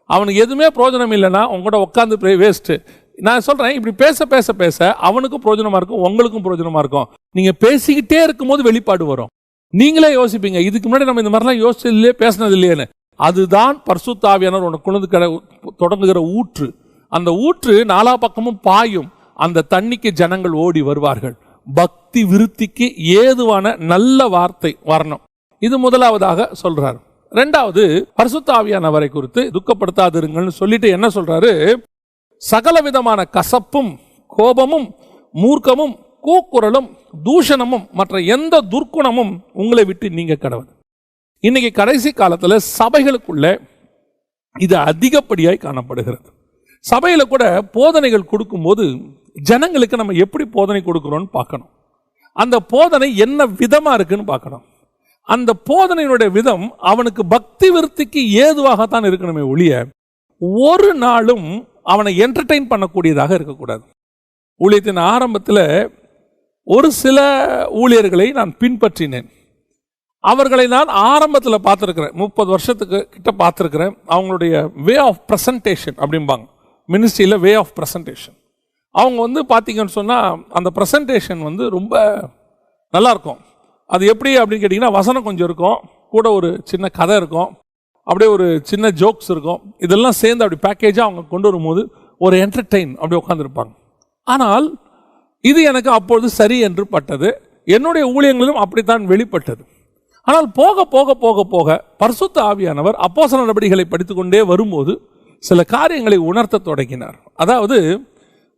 S1: அவனுக்கு எதுவுமே பிரயோஜனம் இல்லைன்னா உங்கள்கிட்ட உட்காந்து வேஸ்ட். நான் சொல்றேன், இப்படி பேச பேச பேச அவனுக்கும் பிரயோஜனமா இருக்கும், உங்களுக்கும் பிரயோஜனமா இருக்கும். நீங்க பேசிக்கிட்டே இருக்கும் போது வெளிப்பாடு வரும். நீங்களே யோசிப்பீங்க, இதுக்கு முன்னாடி நம்ம இந்த மாதிரிலாம் யோசிச்சது இல்லையே, பேசினது இல்லையேன்னு. அதுதான் பரிசுத்த ஆவியானவர் உனக்கு கொண்டு தொடங்குகிற ஊற்று. அந்த ஊற்று நாலா பக்கமும் பாயும். அந்த தண்ணிக்கு ஜனங்கள் ஓடி வருவார்கள். பக்தி விருத்திக்கு ஏதுவான நல்ல வார்த்தை வரணும். இது முதலாவதாக சொல்றாரு. இரண்டாவது, பரிசுத்த ஆவியானவரை குறித்து துக்கப்படுத்தாதிருங்கள்னு சொல்லிட்டு என்ன சொல்றாரு? சகல விதமான கசப்பும் கோபமும் மூர்க்கமும் கூக்குரலும் தூஷணமும் மற்ற எந்த துர்க்குணமும் உங்களை விட்டு நீங்க கடவுள். இன்னைக்கு கடைசி காலத்துல சபைகளுக்குள்ள இது அதிகப்படியாய் காணப்படுகிறது. சபையில கூட போதனைகள் கொடுக்கும் போது ஜனங்களுக்கு நம்ம எப்படி போதனை கொடுக்கிறோம்னு பார்க்கணும். அந்த போதனை என்ன விதமா இருக்குன்னு பார்க்கணும். அந்த போதனையினுடைய விதம் அவனுக்கு பக்தி விருத்திக்கு ஏதுவாகத்தான் இருக்கணுமே ஒழிய ஒரு நாளும் அவனை என்டர்டெயின் பண்ணக்கூடியதாக இருக்கக்கூடாது. ஊழியத்தின் ஆரம்பத்தில் ஒரு சில ஊழியர்களை நான் பின்பற்றினேன். அவர்களை நான் ஆரம்பத்தில் பார்த்துருக்கிறேன், 30 வருஷத்துக்கு கிட்ட பார்த்துருக்கிறேன். அவங்களுடைய வே ஆஃப் ப்ரெசன்டேஷன் அப்படிம்பாங்க மினிஸ்ட்ரியில், வே ஆஃப் ப்ரெசன்டேஷன். அவங்க வந்து பார்த்தீங்கன்னு சொன்னால் அந்த ப்ரெசன்டேஷன் வந்து ரொம்ப நல்லாயிருக்கும். அது எப்படி அப்படின்னு கேட்டிங்கன்னா, வசனம் கொஞ்சம் இருக்கும், கூட ஒரு சின்ன கதை இருக்கும், அப்படியே ஒரு சின்ன ஜோக்ஸ் இருக்கும். இதெல்லாம் சேர்ந்து அப்படி பேக்கேஜாக அவங்க கொண்டு வரும்போது ஒரு என்டர்டெயின் அப்படி உட்காந்துருப்பாங்க. ஆனால் இது எனக்கு அப்பொழுது சரி என்று பட்டது. என்னுடைய ஊழியங்களிலும் அப்படித்தான் வெளிப்பட்டது. ஆனால் போக போக போக போக பரிசுத்த ஆவியானவர் அப்போஸ்தலர் நடபடிகளை படித்துக்கொண்டே வரும்போது சில காரியங்களை உணர்த்த தொடங்கினார். அதாவது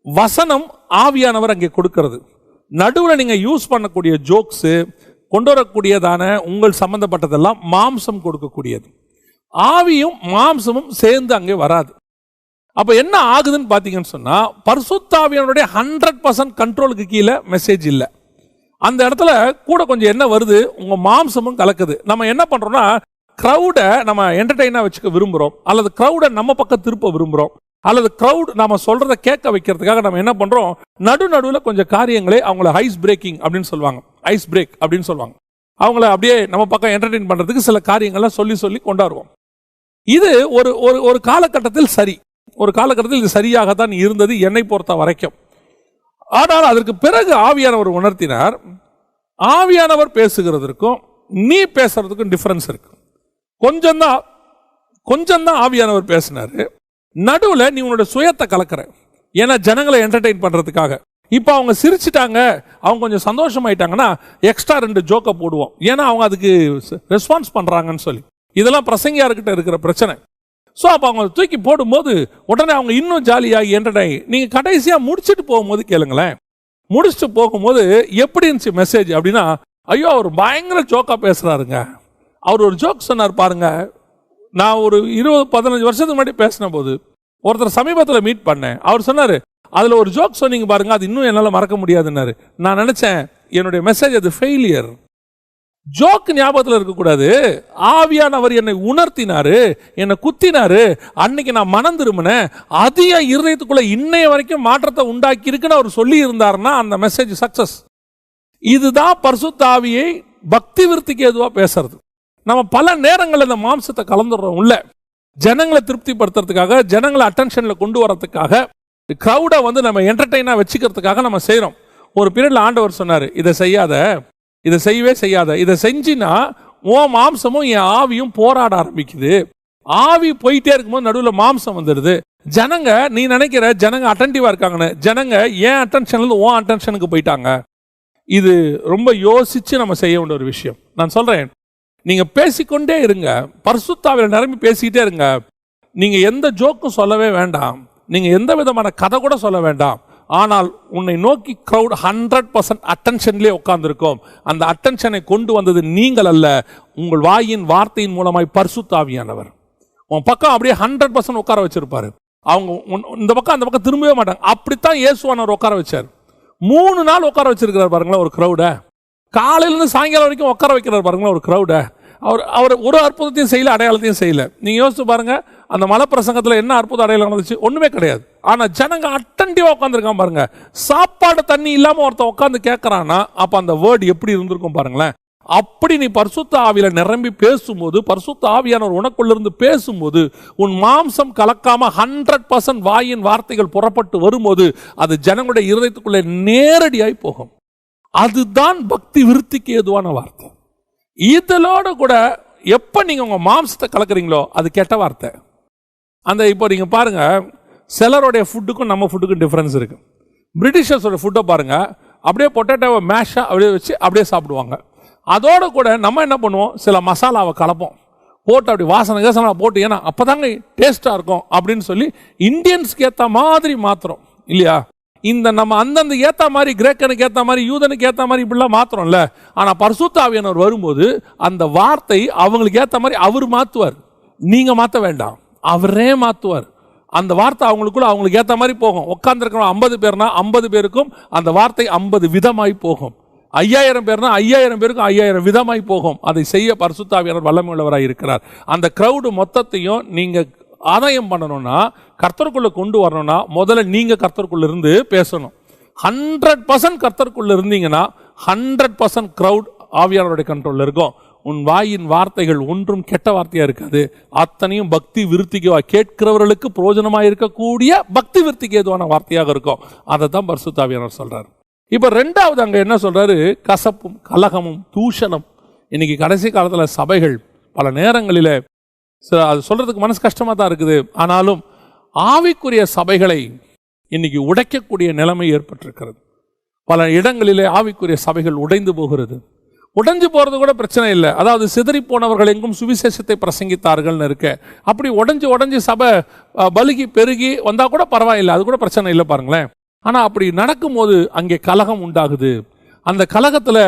S1: வசனம் ஆவியானவர் அங்கே கொடுக்கிறது. நடுவில் நீங்கள் யூஸ் பண்ணக்கூடிய ஜோக்ஸு, கொண்டு வரக்கூடியதான உங்கள் சம்பந்தப்பட்டதெல்லாம் மாம்சம் கொடுக்கக்கூடியது. ஆவியும் மாம்சமும் சேர்ந்து அங்கே வராது. அப்போ என்ன ஆகுதுன்னு பார்த்தீங்கன்னு சொன்னால், பரிசுத்த ஆவியானவருடைய 100% கண்ட்ரோலுக்கு கீழே மெசேஜ் இல்லை. அந்த இடத்துல கூட கொஞ்சம் என்ன வருது, உங்கள் மாம்சமும் கலக்குது. நம்ம என்ன பண்ணுறோம்னா, க்ரௌடை நம்ம என்டர்டெயினாக வச்சுக்க விரும்புகிறோம், அல்லது க்ரௌடை நம்ம பக்கம் திருப்ப விரும்புகிறோம், அல்லது க்ரௌட் நம்ம சொல்கிறத கேட்க வைக்கிறதுக்காக நம்ம என்ன பண்ணுறோம், நடுவில் கொஞ்சம் காரியங்களே அவங்கள ஐஸ் பிரேக்கிங் அப்படின்னு சொல்லுவாங்க, ஐஸ் பிரேக் அப்படின்னு சொல்லுவாங்க. அவங்கள அப்படியே நம்ம பக்கம் என்டர்டெயின் பண்ணுறதுக்கு சில காரியங்கள்லாம் சொல்லி சொல்லி கொண்டாடுவோம். இது ஒரு ஒரு காலகட்டத்தில் சரி, ஒரு காலகட்டத்தில் இது சரியாகத்தான் இருந்தது என்னை பொறுத்த வரைக்கும். ஆனால் அதற்கு பிறகு ஆவியானவர் உணர்த்தினார், ஆவியானவர் பேசுகிறதற்கும் நீ பேசுறதுக்கும் டிஃபரன்ஸ் இருக்கு. கொஞ்சம் தான் ஆவியானவர் பேசினாரு, நடுவில் நீ உன்னோட சுயத்தை கலக்கிற. ஏன்னா ஜனங்களை என்டர்டெயின் பண்றதுக்காக. இப்போ அவங்க சிரிச்சிட்டாங்க, அவங்க கொஞ்சம் சந்தோஷமாயிட்டாங்கன்னா எக்ஸ்ட்ரா 2 ஜோக்கை போடுவோம், ஏன்னா அவங்க அதுக்கு ரெஸ்பான்ஸ் பண்றாங்கன்னு சொல்லி. இதெல்லாம் பிரசங்கியார்கிட்ட இருக்கிற பிரச்சனை. ஸோ அப்போ அவங்க தூக்கி போடும்போது உடனே அவங்க இன்னும் ஜாலியாகி என்டர்டெயின். நீங்கள் கடைசியாக முடிச்சுட்டு போகும்போது கேளுங்களேன், முடிச்சுட்டு போகும்போது எப்படி இருந்துச்சு மெசேஜ் அப்படின்னா, ஐயோ அவர் பயங்கர ஜோக்காக பேசுகிறாருங்க. அவர் ஒரு ஜோக் சொன்னார் பாருங்க. நான் ஒரு 20-15 வருஷத்துக்கு முன்னாடி பேசின போது ஒருத்தர் சமீபத்தில் மீட் பண்ணேன். அவர் சொன்னார், அதில் ஒரு ஜோக் சொன்னீங்க பாருங்க, அது இன்னும் என்னால் மறக்க முடியாதுன்னாரு. நான் நினச்சேன் என்னுடைய மெசேஜ் அது ஃபெயிலியர். ஜோக் ஞாபகத்தில் இருக்கக்கூடாது, ஆவியானவர் என்னை உணர்த்தினாரு, என்னை குத்தினாரு, அன்னைக்கு நான் மனம் திரும்பினேன், அதிக இருதயத்துக்குள்ள இன்னைய வரைக்கும் மாற்றத்தை உண்டாக்கி இருக்குன்னு அவர் சொல்லி இருந்தாருன்னா அந்த மெசேஜ் சக்சஸ். இதுதான் பரிசுத்த ஆவியை பக்தி விருத்திக்கு எதுவாக பேசுறது. நம்ம பல நேரங்களில் இந்த மாம்சத்தை கலந்துடுறோம் உள்ள, ஜனங்களை திருப்திப்படுத்துறதுக்காக, ஜனங்களை அட்டென்ஷன்ல கொண்டு வரதுக்காக, கிரௌடை வந்து நம்ம என்டர்டெயினாக வச்சுக்கிறதுக்காக நம்ம செய்கிறோம். ஒரு பீரியட்ல ஆண்டவர் சொன்னார், இதை செய்யாத, இதை செய்யவே செய்யாத, இதை செஞ்சினா உன் மாம்சமும் என் ஆவியும் போராட ஆரம்பிக்குது, ஆவி போயிட்டே இருக்கும்போது நடுவில் மாம்சம் வந்துடுது. ஜனங்க, நீ நினைக்கிற ஜனங்க அட்டென்டிவா இருக்காங்கன்னு, ஜனங்க ஏன் அட்டென்ஷன்ல உன் அட்டென்ஷனுக்கு போயிட்டாங்க. இது ரொம்ப யோசிச்சு நம்ம செய்ய வேண்டிய ஒரு விஷயம். நான் சொல்றேன், நீங்க பேசிக்கொண்டே இருங்க, பரிசுத்த ஆவியில நிரம்பி பேசிக்கிட்டே இருங்க. நீங்க எந்த ஜோக்கும் சொல்லவே வேண்டாம், நீங்க எந்த விதமான கதை கூட சொல்ல வேண்டாம். ஆனால் உன்னை நோக்கி கிரௌட் 100% அட்டென்ஷன்லேயே உட்கார்ந்திருக்கும். அந்த அட்டென்ஷனை கொண்டு வந்தது நீங்கள் அல்ல, உங்கள் வாயின் வார்த்தையின் மூலமாய் பரிசுத்த ஆவியானவர். உன் பக்கம் அப்படியே 100% உட்கார வச்சிருப்பாரு. அவங்க இந்த பக்கம் அந்த பக்கம் திரும்பவே மாட்டாங்க. அப்படித்தான் இயேசுவானவர் உட்கார வச்சார். 3 நாள் உட்கார வச்சிருக்கிறார் பாருங்களேன் ஒரு கிரௌட. காலையிலேருந்து சாயங்காலம் வரைக்கும் உட்கார வைக்கிறார் பாருங்களேன் ஒரு கிரௌட. அவர் ஒரு அற்புதத்தையும் செய்யல, அடையாளத்தையும் செய்யல. நீங்க யோசிச்சு பாருங்க, அந்த மலை பிரசங்கத்தில் என்ன அற்புத அடையாளம் நடந்துச்சு? ஒண்ணுமே கிடையாது. ஆனா ஜனங்க அட்டென்டிவா உட்காந்துருக்கான் பாருங்க. சாப்பாடு தண்ணி இல்லாம ஒருத்தன் உட்காந்து கேட்கறான்னா அப்ப அந்த வேர்டு எப்படி இருந்திருக்கும் பாருங்களேன். அப்படி நீ பரிசுத்த ஆவியில நிரம்பி பேசும்போது, பரிசுத்த ஆவியானவர் உனக்குள்ளிருந்து பேசும்போது, உன் மாம்சம் கலக்காம 100% வாயின் வார்த்தைகள் புறப்பட்டு வரும்போது அது ஜனங்களுடைய இருதயத்துக்குள்ளே நேரடியாய் போகும். அதுதான் பக்தி விருத்திக்கு ஏதுவான வார்த்தை. இதோட கூட எப்ப நீங்க உங்க மாம்சத்தை கலக்குறீங்களோ அது கெட்ட வார்த்தை. அந்த இப்போ நீங்க பாருங்க, சிலருடைய ஃபுட்டுக்கும் நம்ம ஃபுட்டுக்கும் டிஃபரன்ஸ் இருக்கு. பிரிட்டிஷர்ஸோட ஃபுட்டை பாருங்க, அப்படியே பொட்டேட்டோவை மேஷா அப்படியே வச்சு அப்படியே சாப்பிடுவாங்க. அதோட கூட நம்ம என்ன பண்ணுவோம், சில மசாலாவை கலப்போம், போட்டு அப்படி வாசனை போட்டு, ஏன்னா அப்பதாங்க டேஸ்டா இருக்கும் அப்படின்னு சொல்லி இந்தியன்ஸ்க்கு ஏற்ற மாதிரி மாத்திரம் இல்லையா. இந்த நம்ம அந்தந்த ஏற்ற மாதிரி, கிரேக்கனுக்கு ஏற்ற மாதிரி, யூதனுக்கு ஏற்ற மாதிரி இப்படிலாம் மாத்திரம்ல. ஆனால் பரிசுத்த ஆவியானவர் வரும்போது அந்த வார்த்தை அவங்களுக்கு ஏற்ற மாதிரி அவர் மாற்றுவார். நீங்க மாற்ற வேண்டாம், அவரே மாற்றுவார். அந்த வார்த்தை அவங்களுக்குள்ள அவங்களுக்கு ஏற்ற மாதிரி போகும். உட்கார்ந்துருக்கிற 50 பேர்னா 50 பேருக்கும் அந்த வார்த்தை 50 விதமாய் போகும். 5000 பேர்னா 5000 பேருக்கும் 5000 விதமாய் போகும். அதை செய்ய பரிசுத்த ஆவியானவர் வல்லமை உள்ளவராய் இருக்கிறார். அந்த கிரௌடு மொத்தத்தையும் நீங்க ஆதாயம் பண்ணணும்னா, கர்த்தருக்குள்ள கொண்டு வரணும்னா, முதல்ல நீங்க கர்த்தருக்குள்ள இருந்து பேசணும். 100% கர்த்தருக்குள்ள இருந்தீங்கன்னா 100% கிரௌட் ஆவியானவருடைய கண்ட்ரோல்ல இருக்கும். உன் வாயின் வார்த்தைகள் ஒன்றும் கெட்ட வார்த்தையா இருக்காது. அத்தனையும் பக்தி விருத்திக்கு, கேட்கிறவர்களுக்கு பிரயோஜனமாக இருக்கக்கூடிய பக்தி விருத்திக்கு ஏதுவான வார்த்தையாக இருக்கும். அதை தான் பரிசுத்த ஆவியானவர் சொல்றாரு. இப்ப 2வது அங்க என்ன சொல்றாரு? கசப்பும் கலகமும் தூஷணம். இன்னைக்கு கடைசி காலத்துல சபைகள் பல நேரங்களில் அது சொல்றதுக்கு மனசு கஷ்டமா தான் இருக்குது. ஆனாலும் ஆவிக்குரிய சபைகளை இன்னைக்கு உடைக்கக்கூடிய நிலைமை ஏற்பட்டிருக்கிறது. பல இடங்களிலே ஆவிக்குரிய சபைகள் உடைந்து போகிறது. உடைஞ்சு போறது கூட பிரச்சனை இல்லை. அதாவது சிதறி போனவர்கள் எங்கும் சுவிசேஷத்தை பிரசங்கித்தார்கள் இருக்க. அப்படி உடைஞ்சு சபை பலுகி பெருகி வந்தா கூட பரவாயில்லை, அது கூட பிரச்சனை இல்லை பாருங்களேன். ஆனா அப்படி நடக்கும்போது அங்கே கலகம் உண்டாகுது. அந்த கலகத்துல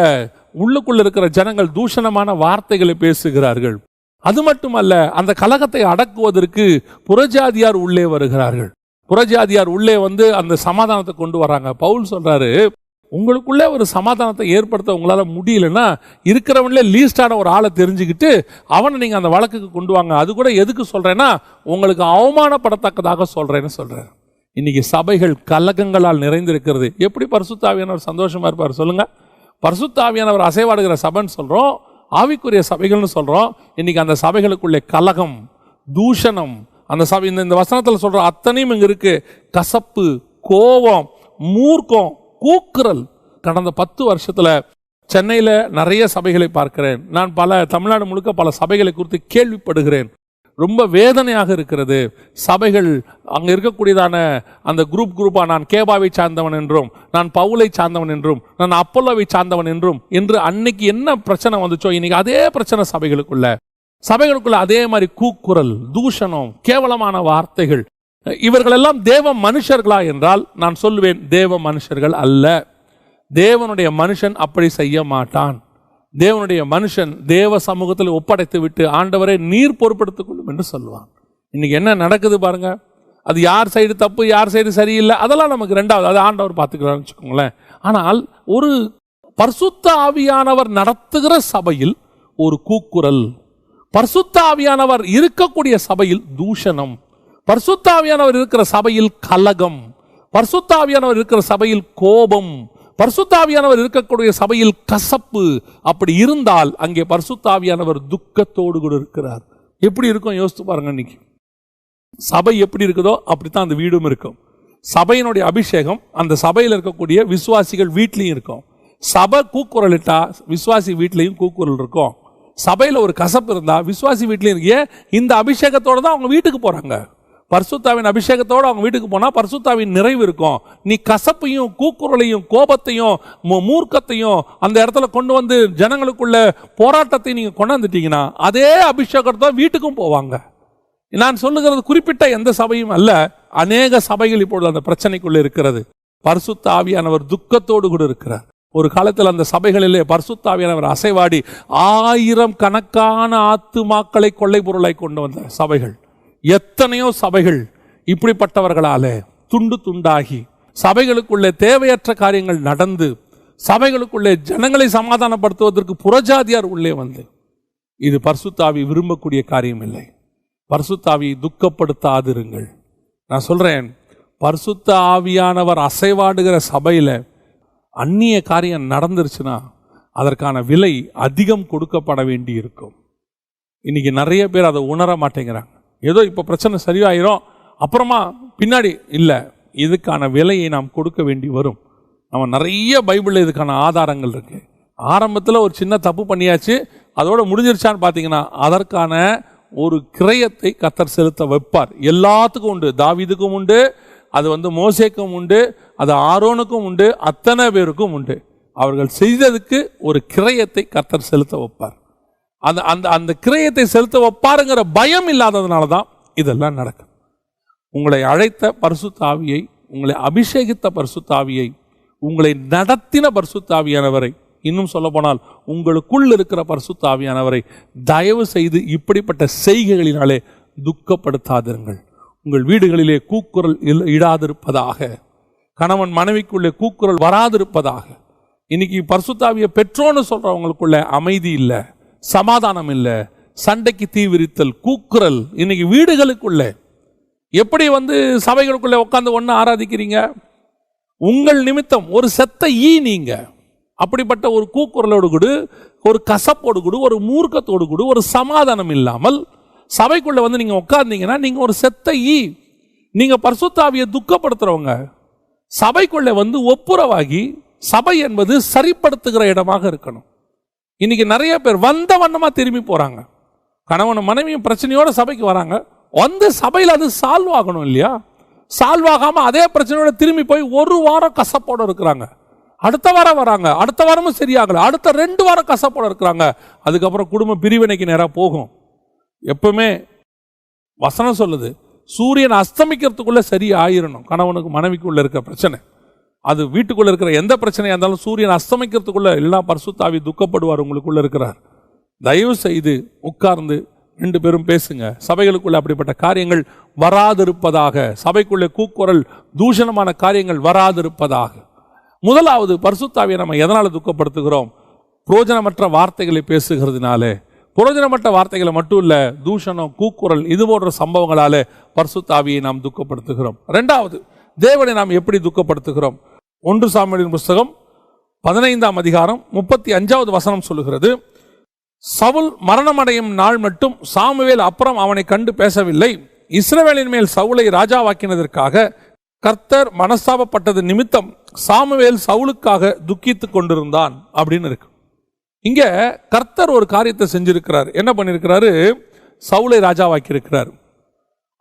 S1: உள்ளுக்குள்ள இருக்கிற ஜனங்கள் தூஷணமான வார்த்தைகளை பேசுகிறார்கள். அது மட்டுமல்ல, அந்த கலகத்தை அடக்குவதற்கு புறஜாதியார் உள்ளே வருகிறார்கள். புறஜாதியார் உள்ளே வந்து அந்த சமாதானத்தை கொண்டு வராங்க. பவுல் சொல்றாரு, உங்களுக்குள்ளே ஒரு சமாதானத்தை ஏற்படுத்த உங்களால முடியலன்னா இருக்கிறவங்களே லீஸ்டான ஒரு ஆளை தெரிஞ்சுக்கிட்டு அவனை நீங்க அந்த வழக்குக்கு கொண்டு வாங்க. அது கூட எதுக்கு சொல்றேன்னா, உங்களுக்கு அவமானப்படத்தக்கதாக சொல்றேன்னு சொல்றாரு. இன்னைக்கு சபைகள் கலகங்களால் நிறைந்திருக்கிறது. எப்படி பரிசுத்த ஆவியானவர் சந்தோஷமா இருப்பார் சொல்லுங்க? பரிசுத்த ஆவியானவர் அசைவாடுகிற சபைன்னு சொல்றோம், ஆவிக்குரிய சபைகள்னு சொல்றோம். இன்னைக்கு அந்த சபைகளுக்குள்ளே கலகம், தூஷணம், அந்த சபை இந்த வசனத்தில் சொல்ற அத்தனையும் இங்க இருக்கு. கசப்பு, கோபம், மூர்க்கம், கூக்குரல். கடந்த 10 வருஷத்துல சென்னையில நிறைய சபைகளை பார்க்கிறேன். நான் தமிழ்நாடு முழுக்க பல சபைகளை குறித்து கேள்விப்படுகிறேன். ரொம்ப வேதனையாக இருக்கிறது. சபைகள் அங்க இருக்கக்கூடியதான அந்த குரூப்பா, நான் கேபாவை சார்ந்தவன் என்றும், நான் பவுலை சார்ந்தவன் என்றும், நான் அப்போலோவை சார்ந்தவன் என்றும் என்று அன்னைக்கு என்ன பிரச்சனை வந்துச்சோ இன்னைக்கு அதே பிரச்சனை சபைகளுக்குள்ள அதே மாதிரி கூக்குரல், தூஷணம், கேவலமான வார்த்தைகள். இவர்கள் எல்லாம் தேவ மனுஷர்களா என்றால் நான் சொல்லுவேன், தேவ மனுஷர்கள் அல்ல. தேவனுடைய மனுஷன் அப்படி செய்ய மாட்டான். தேவனுடைய மனுஷன் தேவ சமூகத்தில் ஒப்படைத்து விட்டு, ஆண்டவரை நீர் பொறுப்படுத்திக் கொள்ளும் என்று சொல்லுவான். இன்னைக்கு என்ன நடக்குது பாருங்க. அது யார் சைடு தப்பு, யார் சைடு சரியில்லை, அதெல்லாம் நமக்கு 2வது, அது ஆண்டவர் பார்த்துக்கிறான்னு வச்சுக்கோங்களேன். ஆனால் ஒரு பரிசுத்த ஆவியானவர் நடத்துகிற சபையில் ஒரு கூக்குரல், பரிசுத்த ஆவியானவர் இருக்கக்கூடிய சபையில் தூஷணம், பரிசுத்த ஆவியானவர் இருக்கிற சபையில் கலகம், பரிசுத்த ஆவியானவர் இருக்கிற சபையில் கோபம், பரிசுத்த ஆவியானவர் இருக்கக்கூடிய சபையில் கசப்பு. அப்படி இருந்தால் அங்கே பரிசுத்த ஆவியானவர் துக்கத்தோடு கூட இருக்கிறார். எப்படி இருக்கும் யோசித்து பாருங்க. இன்னைக்கு சபை எப்படி இருக்குதோ அப்படித்தான் அந்த வீடும் இருக்கும். சபையினுடைய அபிஷேகம் அந்த சபையில் இருக்கக்கூடிய விசுவாசிகள் வீட்லையும் இருக்கும். சபை கூக்குரலிட்டா விசுவாசி வீட்லையும் கூக்குரல் இருக்கும். சபையில் ஒரு கசப்பு இருந்தா விசுவாசி வீட்டில் இருக்க இந்த அபிஷேகத்தோட தான் அவங்க வீட்டுக்கு போறாங்க. பரிசுத்தாவின் அபிஷேகத்தோடு அவங்க வீட்டுக்கு போனால் பரிசுத்தாவின் நிறைவு இருக்கும். நீ கசப்பையும் கூக்குரலையும் கோபத்தையும் மூர்க்கத்தையும் அந்த இடத்துல கொண்டு வந்து ஜனங்களுக்குள்ள போராட்டத்தை நீங்கள் கொண்டாந்துட்டீங்கன்னா அதே அபிஷேகத்தை வீட்டுக்கும் போவாங்க. நான் சொல்லுகிறது குறிப்பிட்ட எந்த சபையும் அல்ல, அநேக சபைகள் இப்பொழுது அந்த பிரச்சனைக்குள்ள இருக்கிறது. பரிசுத்த ஆவியானவர் துக்கத்தோடு கூட இருக்கிறார். ஒரு காலத்தில் அந்த சபைகளிலே பரிசுத்த ஆவியானவர் அசைவாடி 1000 கணக்கான ஆத்துமாக்களை கொள்ளை பொருளாய் கொண்டு வந்த சபைகள். எத்தனையோ சபைகள் இப்படிப்பட்டவர்களாலே துண்டு துண்டாகி சபைகளுக்குள்ளே தேவையற்ற காரியங்கள் நடந்து சபைகளுக்குள்ளே ஜனங்களை சமாதானப்படுத்துவதற்கு புறஜாதியார் உள்ளே வந்து, இது பரிசுத்த ஆவி விரும்பக்கூடிய காரியம் இல்லை. பரிசுத்த ஆவியை துக்கப்படுத்தாதிருங்கள். நான் சொல்றேன், பரிசுத்த ஆவியானவர் அசைவாடுகிற சபையில அந்நிய காரியம் நடந்துருச்சுன்னா அதற்கான விலை அதிகம் கொடுக்கப்பட வேண்டி இருக்கும். இன்னைக்கு நிறைய பேர் அதை உணர மாட்டேங்கிறாங்க. ஏதோ இப்போ பிரச்சனை சரியாயிரும் அப்புறமா பின்னாடி இல்லை, இதுக்கான விலையை நாம் கொடுக்க வேண்டி வரும். நம்ம நிறைய பைபிளில் இதுக்கான ஆதாரங்கள் இருக்கு. ஆரம்பத்தில் ஒரு சின்ன தப்பு பண்ணியாச்சு, அதோட முடிஞ்சிருச்சான்னு பார்த்தீங்கன்னா அதற்கான ஒரு கிரயத்தை கர்த்தர் செலுத்த வைப்பார். எல்லாத்துக்கும் உண்டு, தாவீதுக்கும் உண்டு, அது மோசேக்கும் உண்டு, அது ஆரோனுக்கும் உண்டு, அத்தனை பேருக்கும் உண்டு. அவர்கள் செய்ததுக்கு ஒரு கிரயத்தை கர்த்தர் செலுத்த வைப்பார். அந்த அந்த அந்த கிரயத்தை செலுத்த வைப்பாருங்கிற பயம் இல்லாததுனால தான் இதெல்லாம் நடக்கும். உங்களை அழைத்த பரிசுத்த ஆவியை, உங்களை அபிஷேகித்த பரிசுத்த ஆவியை, உங்களை நடத்தின பரிசுத்த ஆவியானவரை, இன்னும் சொல்ல போனால் உங்களுக்குள் இருக்கிற பரிசுத்த ஆவியானவரை தயவு செய்து இப்படிப்பட்ட செய்கைகளினாலே துக்கப்படுத்தாதிருங்கள். உங்கள் வீடுகளிலே கூக்குரல் இடாதிருப்பதாக, கணவன் மனைவிக்குள்ளே கூக்குரல் வராதிருப்பதாக. இன்னைக்கு பரிசுத்த ஆவியை பெற்றோன்னு சொல்றவங்களுக்குள்ள அமைதி இல்லை, சமாதானம் இல்லை, சண்டைக்கு தீவிரித்தல், கூக்குரல். இன்னைக்கு வீடுகளுக்குள்ள எப்படி சபைகளுக்குள்ள உட்கார்ந்து ஒன்று ஆராதிக்கிறீங்க? உங்கள் நிமித்தம் ஒரு செத்த நீங்க அப்படிப்பட்ட ஒரு கூக்குரலோடு கூட, ஒரு கசப்போடு கூட, ஒரு மூர்க்கத்தோடு கூட, ஒரு சமாதானம் இல்லாமல் சபைக்குள்ள நீங்க உட்கார்ந்தீங்கன்னா நீங்க ஒரு செத்த நீங்க பரிசுத்த ஆவியை துக்கப்படுத்துறவங்க. சபைக்குள்ள ஒப்புரவாகி சபை என்பது சரிப்படுத்துகிற இடமாக இருக்கணும். இன்னைக்கு நிறைய பேர் வந்த வண்ணமா திரும்பி போறாங்க. கணவன் மனைவியும் பிரச்சனையோட சபைக்கு வராங்க, சபையில் அது சால்வ் ஆகணும் இல்லையா? சால்வ் ஆகாம அதே பிரச்சனையோட திரும்பி போய் ஒரு வாரம் கசப்போட இருக்கிறாங்க. அடுத்த வாரம் வராங்க, அடுத்த வாரமும் சரியாகல, அடுத்த 2 வாரம் கசப்போட இருக்கிறாங்க. அதுக்கப்புறம் குடும்ப பிரிவினைக்கு நேராக போகும். எப்பவுமே வசனம் சொல்லுது, சூரியன் அஸ்தமிக்கிறதுக்குள்ள சரி ஆயிரணும். கணவனுக்கு மனைவிக்குள்ள இருக்க பிரச்சனை, அது வீட்டுக்குள்ள இருக்கிற எந்த பிரச்சனையா இருந்தாலும் சூரியன் அஸ்தமிக்கிறதுக்குள்ள எல்லாம் பரிசுத்த ஆவி துக்கப்படுவார். உங்களுக்குள்ள இருக்கிறார். தயவு செய்து உட்கார்ந்து 2 பேரும் பேசுங்க. சபைகளுக்குள்ள அப்படிப்பட்ட காரியங்கள் வராதிருப்பதாக, சபைக்குள்ளே கூக்குரல் தூஷணமான காரியங்கள் வராதிருப்பதாக. முதலாவது, பரிசுத்த ஆவியை நம்ம எதனால துக்கப்படுத்துகிறோம்? புரோஜனமற்ற வார்த்தைகளை பேசுகிறதுனாலே. புரோஜனமற்ற வார்த்தைகளை மட்டும் இல்ல, தூஷணம், கூக்குரல், இது போன்ற சம்பவங்களாலே பரிசுத்த ஆவியை நாம் துக்கப்படுத்துகிறோம். 2வது, தேவனை நாம் எப்படி துக்கப்படுத்துகிறோம்? 1 சாமுவேலின் புஸ்தகம் 15ஆம் அதிகாரம் 35வது வசனம் சொல்லுகிறது, சவுல் மரணமடையும் நாள் மட்டும் சாமுவேல் அப்புறம் அவனை கண்டு பேசவில்லை. இஸ்ரவேலின் மேல் சவுலை ராஜாவாக்கினதற்காக கர்த்தர் மனஸ்தாபப்பட்டது நிமித்தம் சாமுவேல் சவுலுக்காக துக்கித்துக் கொண்டிருந்தான் அப்படின்னு இருக்கு. இங்க கர்த்தர் ஒரு காரியத்தை செஞ்சிருக்கிறார். என்ன பண்ணிருக்கிறாரு? சவுலை ராஜாவாக்கி இருக்கிறார்.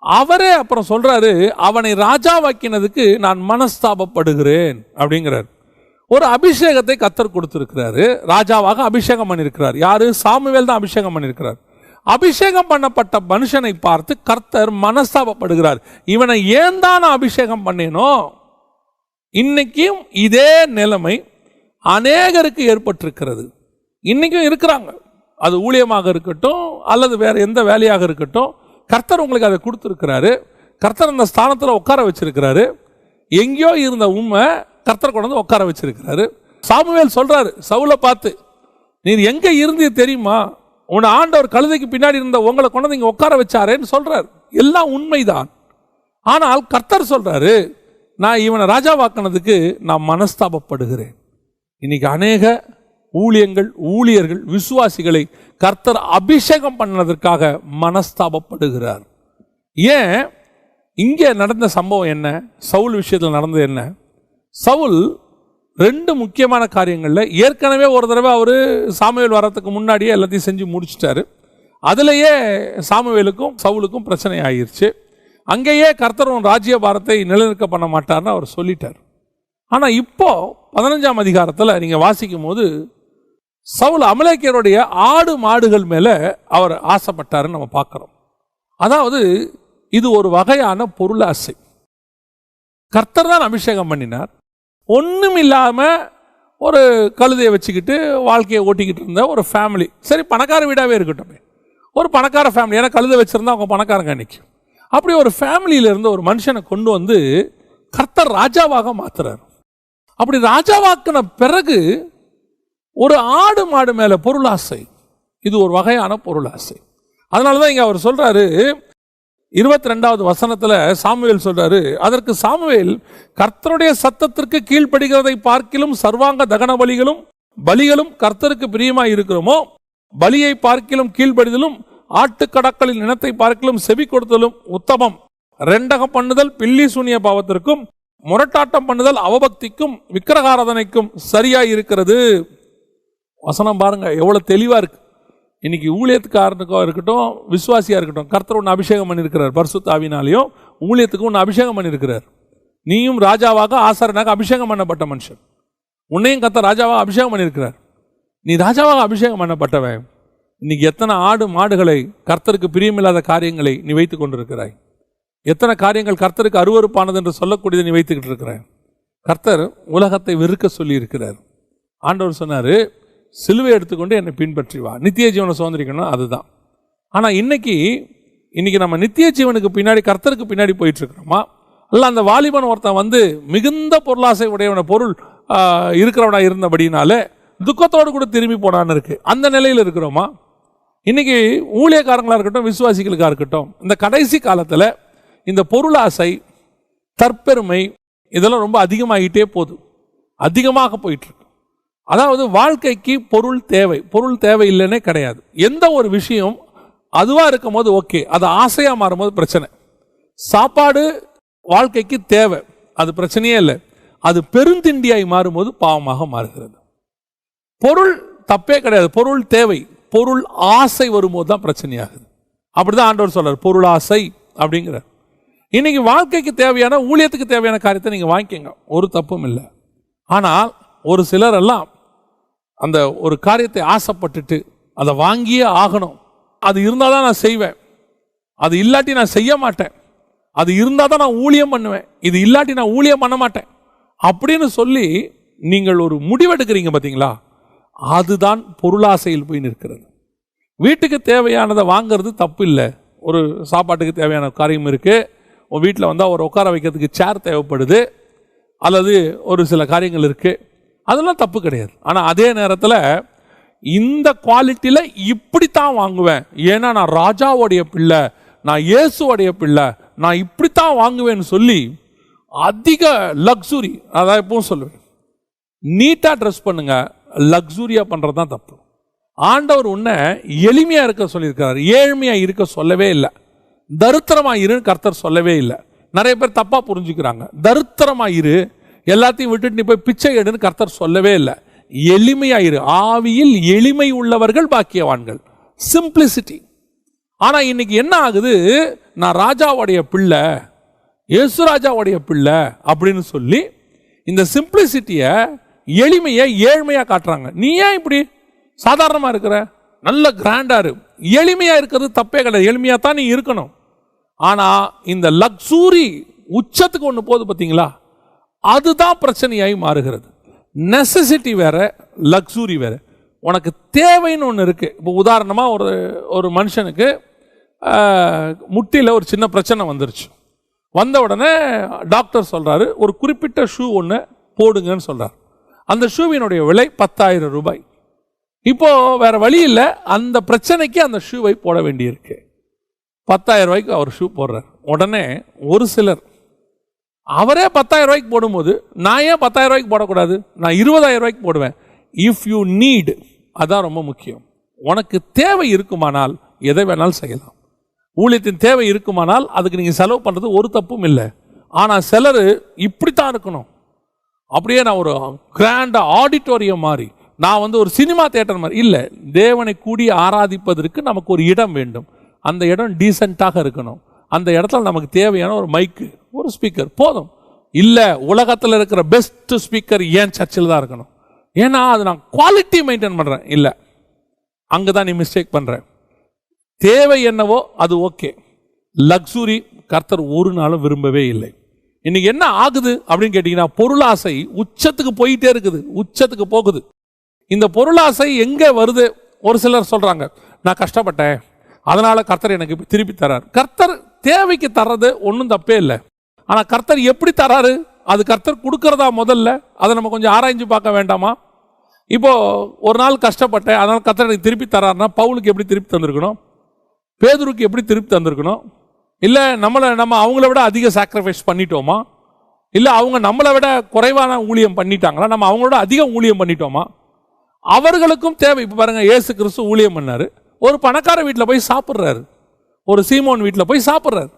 S1: அவரே அப்புறம் சொல்றாரு, அவனை ராஜாவாக்கினதுக்கு நான் மனஸ்தாபப்படுகிறேன் அப்படிங்கிறார். ஒரு அபிஷேகத்தை கர்த்தர் கொடுத்திருக்கிறாரு, ராஜாவாக அபிஷேகம் பண்ணிருக்கிறார். யாரு? சாமுவேல் தான் அபிஷேகம் பண்ணிருக்கிறார். அபிஷேகம் பண்ணப்பட்ட மனுஷனை பார்த்து கர்த்தர் மனஸ்தாபப்படுகிறார். இவனை ஏன் தான் அபிஷேகம் பண்ணேனோ? இன்னைக்கும் இதே நிலைமை அநேகருக்கு ஏற்பட்டிருக்கிறது. இன்னைக்கும் இருக்கிறாங்க. அது ஊழியமாக இருக்கட்டும் அல்லது வேற எந்த வேலையாக இருக்கட்டும், கர்த்தர் உங்களுக்கு அதை கொடுத்திருக்கிறாரு. கர்த்தர் அந்த ஸ்தானத்தில் உட்கார வச்சிருக்கிறாரு. எங்கேயோ இருந்த உண்மை கர்த்தர் கொண்டு வந்து உட்கார வச்சிருக்கிறாரு. சாமுவேல் சொல்றாரு சவுலை பார்த்து, நீர் எங்க இருந்து தெரியுமா? உன் ஆண்டவர் கழுதைக்கு பின்னாடி இருந்த உங்களை கொண்டு வந்து இங்க உட்கார வச்சாரேன்னு சொல்றாரு. எல்லாம் உண்மைதான். ஆனால் கர்த்தர் சொல்றாரு, நான் இவனை ராஜாவாக்கினதுக்கு நான் மனஸ்தாபப்படுகிறேன். இன்னைக்கு அநேக ஊழியர்கள் விசுவாசிகளை கர்த்தர் அபிஷேகம் பண்ணதற்காக மனஸ்தாபப்படுகிறார். ஏன்? இங்கே நடந்த சம்பவம் என்ன? சவுல் விஷயத்தில் நடந்தது என்ன? சவுல் 2 முக்கியமான காரியங்கள்ல ஏற்கனவே ஒரு தடவை அவரு சாமுவேல் வரத்துக்கு முன்னாடியே எல்லாத்தையும் செஞ்சு முடிச்சிட்டாரு. அதுலேயே சாமுவேலுக்கும் சவுலுக்கும் பிரச்சனை ஆகிருச்சு. அங்கேயே கர்த்தரும் ராஜ்ய பாரத்தை நிலநிற்க பண்ண மாட்டார்னு அவர் சொல்லிட்டார். ஆனால் இப்போ 15ஆம் அதிகாரத்தில் நீங்கள் வாசிக்கும் போது சவுல் அமலேக்கியருடைய ஆடு மாடுகள் மேலே அவர் ஆசைப்பட்டாருன்னு நம்ம பார்க்குறோம். அதாவது இது ஒரு வகையான பொருளாசை. கர்த்தர் தான் அபிஷேகம் பண்ணினார். ஒன்றும் இல்லாமல் ஒரு கழுதையை வச்சுக்கிட்டு வாழ்க்கையை ஓட்டிக்கிட்டு இருந்த ஒரு ஃபேமிலி, சரி பணக்கார வீடாகவே இருக்கட்டும், ஒரு பணக்கார ஃபேமிலி, ஏன்னா கழுதை வச்சுருந்தா அவங்க பணக்காரங்க அன்னைக்கு. அப்படி ஒரு ஃபேமிலியில இருந்து ஒரு மனுஷனை கொண்டு வந்து கர்த்தர் ராஜாவாக மாத்துறாரு. அப்படி ராஜாவாக்குன பிறகு ஒரு ஆடு மாடு மேல பொருளாசை, இது ஒரு வகையான பொருளாசை. அதனாலதான் இங்க அவர் சொல்றாரு 22வது வசனத்துல சாமுவேல் சொல்றாரு, அதற்கு சாமுவேல் கர்த்தருடைய சத்தத்திற்கு கீழ்ப்படுகிறதை பார்க்கிலும் சர்வாங்க தகன பலிகளும் கர்த்தருக்கு பிரியமாய் இருக்கிறோமோ, பலியை பார்க்கிலும் கீழ்ப்படிதலும் ஆட்டுக்கடக்களின் இனத்தை பார்க்கிலும் செவி கொடுத்தலும் உத்தமம். ரெண்டகம் பண்ணுதல் பில்லி சூனிய பாவத்திற்கும் முரட்டாட்டம் பண்ணுதல் அவபக்திக்கும் விக்கிரகாராதனைக்கும் சரியா இருக்கிறது. வசனம் பாருங்க எவ்வளவு தெளிவா இருக்கு. இன்னைக்கு ஊழியத்துக்காரனுக்கோ இருக்கட்டும், விசுவாசியா இருக்கட்டும், கர்த்தர் ஒன்று அபிஷேகம் பண்ணியிருக்கிறார். பரிசுத்த ஆவியினாலையும் ஊழியத்துக்கு ஒன்று அபிஷேகம் பண்ணியிருக்கிறார். நீயும் ராஜாவாக ஆசாரனாக அபிஷேகம் பண்ணப்பட்ட மனுஷன், உன்னையும் கர்த்தர் ராஜாவாக அபிஷேகம் பண்ணியிருக்கிறார். நீ ராஜாவாக அபிஷேகம் பண்ணப்பட்டவன். இன்னைக்கு எத்தனை ஆடு மாடுகளை, கர்த்தருக்கு பிரியமில்லாத காரியங்களை நீ வைத்துக் கொண்டிருக்கிறாய். எத்தனை காரியங்கள் கர்த்தருக்கு அருவருப்பானது என்று சொல்லக்கூடியதை நீ வைத்துக்கிட்டு இருக்கிறாய். கர்த்தர் உலகத்தை வெறுக்க சொல்லி இருக்கிறார். ஆண்டவர் சொன்னாரு, சிலுவை எடுத்துக்கொண்டு என்னை பின்பற்றி வா, நித்திய ஜீவனை சுதந்திரிக்கணும். அதுதான். ஆனால் இன்னைக்கு நம்ம நித்திய ஜீவனுக்கு பின்னாடி கர்த்தருக்கு பின்னாடி போயிட்டு இருக்கிறோமா, இல்லை அந்த வாலிபன் ஒருத்தன் வந்து மிகுந்த பொருளாசை உடையவன பொருள் இருக்கிறவனா இருந்தபடினாலே துக்கத்தோடு கூட திரும்பி போனான்னு இருக்கு. அந்த நிலையில் இருக்கிறோமா? இன்னைக்கு ஊழியக்காரங்களா இருக்கட்டும், விசுவாசிகளுக்கா இருக்கட்டும், இந்த கடைசி காலத்துல இந்த பொருளாசை, தற்பெருமை இதெல்லாம் ரொம்ப அதிகமாகிட்டே போகுது, அதிகமாக போயிட்டு இருக்கு. அதாவது வாழ்க்கைக்கு பொருள் தேவை இல்லைன்னே கிடையாது. எந்த ஒரு விஷயம் அதுவா இருக்கும் போது ஓகே, அது ஆசையா மாறும்போது பிரச்சனை. சாப்பாடு வாழ்க்கைக்கு தேவை, அது பிரச்சனையே இல்லை. அது பெருந்திண்டியாய் மாறும்போது பாவமாக மாறுகிறது. பொருள் தப்பே கிடையாது, பொருள் தேவை. பொருள் ஆசை வரும்போது தான் பிரச்சனையாகுது. அப்படிதான் ஆண்டவர் சொல்றார், பொருள் ஆசை அப்படிங்கிறார். இன்னைக்கு வாழ்க்கைக்கு தேவையான, ஊழியத்துக்கு தேவையான காரியத்தை நீங்க வாங்கிக்கங்க, ஒரு தப்பும் இல்லை. ஆனால் ஒரு சிலர் எல்லாம் அந்த ஒரு காரியத்தை ஆசைப்பட்டுட்டு அதை வாங்கியே ஆகணும், அது இருந்தால் தான் நான் செய்வேன், அது இல்லாட்டி நான் செய்ய மாட்டேன், அது இருந்தால் தான் நான் ஊழியம் பண்ணுவேன், இது இல்லாட்டி நான் ஊழியம் பண்ண மாட்டேன் அப்படின்னு சொல்லி நீங்கள் ஒரு முடிவெடுக்கிறீங்க பார்த்தீங்களா, அதுதான் பொருளாசையில் போய் நிற்கிறது. வீட்டுக்கு தேவையானதை வாங்கிறது தப்பு இல்லை. ஒரு சாப்பாட்டுக்கு தேவையான காரியம் இருக்கு, உன் வீட்டில் வந்தால் ஒரு உட்கார வைக்கிறதுக்கு சேர் தேவைப்படுது, அல்லது ஒரு சில காரியங்கள் இருக்கு, அதெல்லாம் தப்பு கிடையாது. ஆனால் அதே நேரத்தில் இந்த குவாலிட்டியில் இப்படித்தான் வாங்குவேன், ஏன்னா நான் ராஜாவுடைய பிள்ளை, நான் இயேசுவோடைய பிள்ளை, நான் இப்படித்தான் வாங்குவேன்னு சொல்லி அதிக லக்ஸுரி, அதான் எப்பவும் சொல்லுவேன், நீட்டாக ட்ரெஸ் பண்ணுங்க, லக்ஸூரியா பண்றது தான் தப்பு. ஆண்டவர் உன்னை எளிமையா இருக்க சொல்லியிருக்கிறார், ஏழ்மையா இருக்க சொல்லவே இல்லை. தரித்திரமா இரு கர்த்தர் சொல்லவே இல்லை. நிறைய பேர் தப்பா புரிஞ்சுக்கிறாங்க. தரித்திரமா இரு, எல்லாத்தையும் விட்டுட்டு நீ போய் பிச்சை எடுன்னு கர்த்தர் சொல்லவே இல்லை. எளிமையா இரு, ஆவியில் எளிமை உள்ளவர்கள் பாக்கியவான்கள், சிம்பிளிசிட்டி. ஆனா இன்னைக்கு என்ன ஆகுது, நான் ராஜாவுடைய பிள்ளை, இயேசு ராஜாவுடைய பிள்ளை அப்படின்னு சொல்லி இந்த சிம்பிளிசிட்டியை, எளிமையை ஏழ்மையா காட்டுறாங்க. நீ ஏன் இப்படி சாதாரணமா இருக்கிற, நல்ல கிராண்டா இரு. எளிமையா இருக்கிறது தப்பே கிடையாது, எளிமையா தான் நீ இருக்கணும். ஆனா இந்த லக்ஸூரி உச்சத்துக்கு ஒண்ணு போகுது பார்த்தீங்களா, அதுதான் பிரச்சனையாய் மாறுகிறது. நெசசிட்டி வேற, லக்ஸூரி வேற. உனக்கு தேவைன்னு ஒன்று இருக்கு. இப்போ உதாரணமா ஒரு மனுஷனுக்கு முட்டியில் ஒரு சின்ன பிரச்சனை வந்துருச்சு. வந்த உடனே டாக்டர் சொல்றாரு, ஒரு குறிப்பிட்ட ஷூ ஒன்று போடுங்கன்னு சொல்றாரு. அந்த ஷூவினுடைய விலை 10,000 ரூபாய். இப்போ வேற வழி இல்லை, அந்த பிரச்சனைக்கு அந்த ஷூவை போட வேண்டியிருக்கு. 10,000 ரூபாய்க்கு அவர் ஷூ போடுறார். உடனே ஒரு சிலர் அவரே 10,000 ரூபாய்க்கு போடும்போது நான் ஏன் 10,000 ரூபாய்க்கு போடக்கூடாது, நான் 20,000 ரூபாய்க்கு போடுவேன். இஃப் யூ நீட், அதான் ரொம்ப முக்கியம். உனக்கு தேவை இருக்குமானால் எதை வேணாலும் செய்யலாம். ஊழியத்தின் தேவை இருக்குமானால் அதுக்கு நீங்க செலவு பண்றது ஒரு தப்பும் இல்லை. ஆனா சிலர் இப்படித்தான் இருக்கணும், அப்படியே நான் ஒரு கிராண்ட் ஆடிட்டோரியம் மாதிரி, நான் ஒரு சினிமா தியேட்டர் மாதிரி இல்லை. தேவனை கூடி ஆராதிப்பதற்கு நமக்கு ஒரு இடம் வேண்டும். அந்த இடம் டீசெண்டாக இருக்கணும். அந்த இடத்துல நமக்கு தேவையான ஒரு மைக்கு, ஒரு ஸ்பீக்கர் போதும். இல்லை உலகத்தில் இருக்கிற பெஸ்ட் ஸ்பீக்கர் ஏன் சர்ச்சில் தான் இருக்கணும்? ஏன்னா அது நான் குவாலிட்டி மெயின்டைன் பண்ணுறேன். இல்லை, அங்கே தான் நீ மிஸ்டேக் பண்ணுற. தேவை என்னவோ அது ஓகே. லக்ஸுரி கர்த்தர் ஒரு நாளும் விரும்பவே இல்லை. இன்னைக்கு என்ன ஆகுது அப்படின்னு கேட்டீங்கன்னா, பொருளாசை உச்சத்துக்கு போயிட்டே இருக்குது, உச்சத்துக்கு போகுது. இந்த பொருளாசை எங்க வருது? ஒரு சிலர் சொல்றாங்க, நான் கஷ்டப்பட்டேன் அதனால கர்த்தர் எனக்கு திருப்பி தரார். கர்த்தர் தேவைக்கு தர்றது ஒன்றும் தப்பே இல்லை. ஆனா கர்த்தர் எப்படி தராரு? அது கர்த்தர் கொடுக்கறதா முதல்ல? அதை நம்ம கொஞ்சம் ஆராய்ஞ்சு பார்க்க வேண்டாமா? இப்போ ஒரு நாள் கஷ்டப்பட்டேன் அதனால கர்த்தர் எனக்கு திருப்பி தராருன்னா, பவுலுக்கு எப்படி திருப்பி தந்திருக்கணும்? பேதுருக்கு எப்படி திருப்பி தந்திருக்கணும்? இல்லை நம்ம அவங்கள விட அதிக சாக்ரிஃபைஸ் பண்ணிட்டோமா? இல்லை அவங்க நம்மளை விட குறைவான ஊழியம் பண்ணிட்டாங்களா? நம்ம அவங்களோட அதிக ஊழியம் பண்ணிட்டோமா? அவர்களுக்கும் தேவை. இப்போ பாருங்க, இயேசு கிறிஸ்து ஊழியம் பண்ணாரு, ஒரு பணக்கார வீட்டில் போய் சாப்பிட்றாரு, ஒரு சீமோன் வீட்டில் போய் சாப்பிட்றாரு.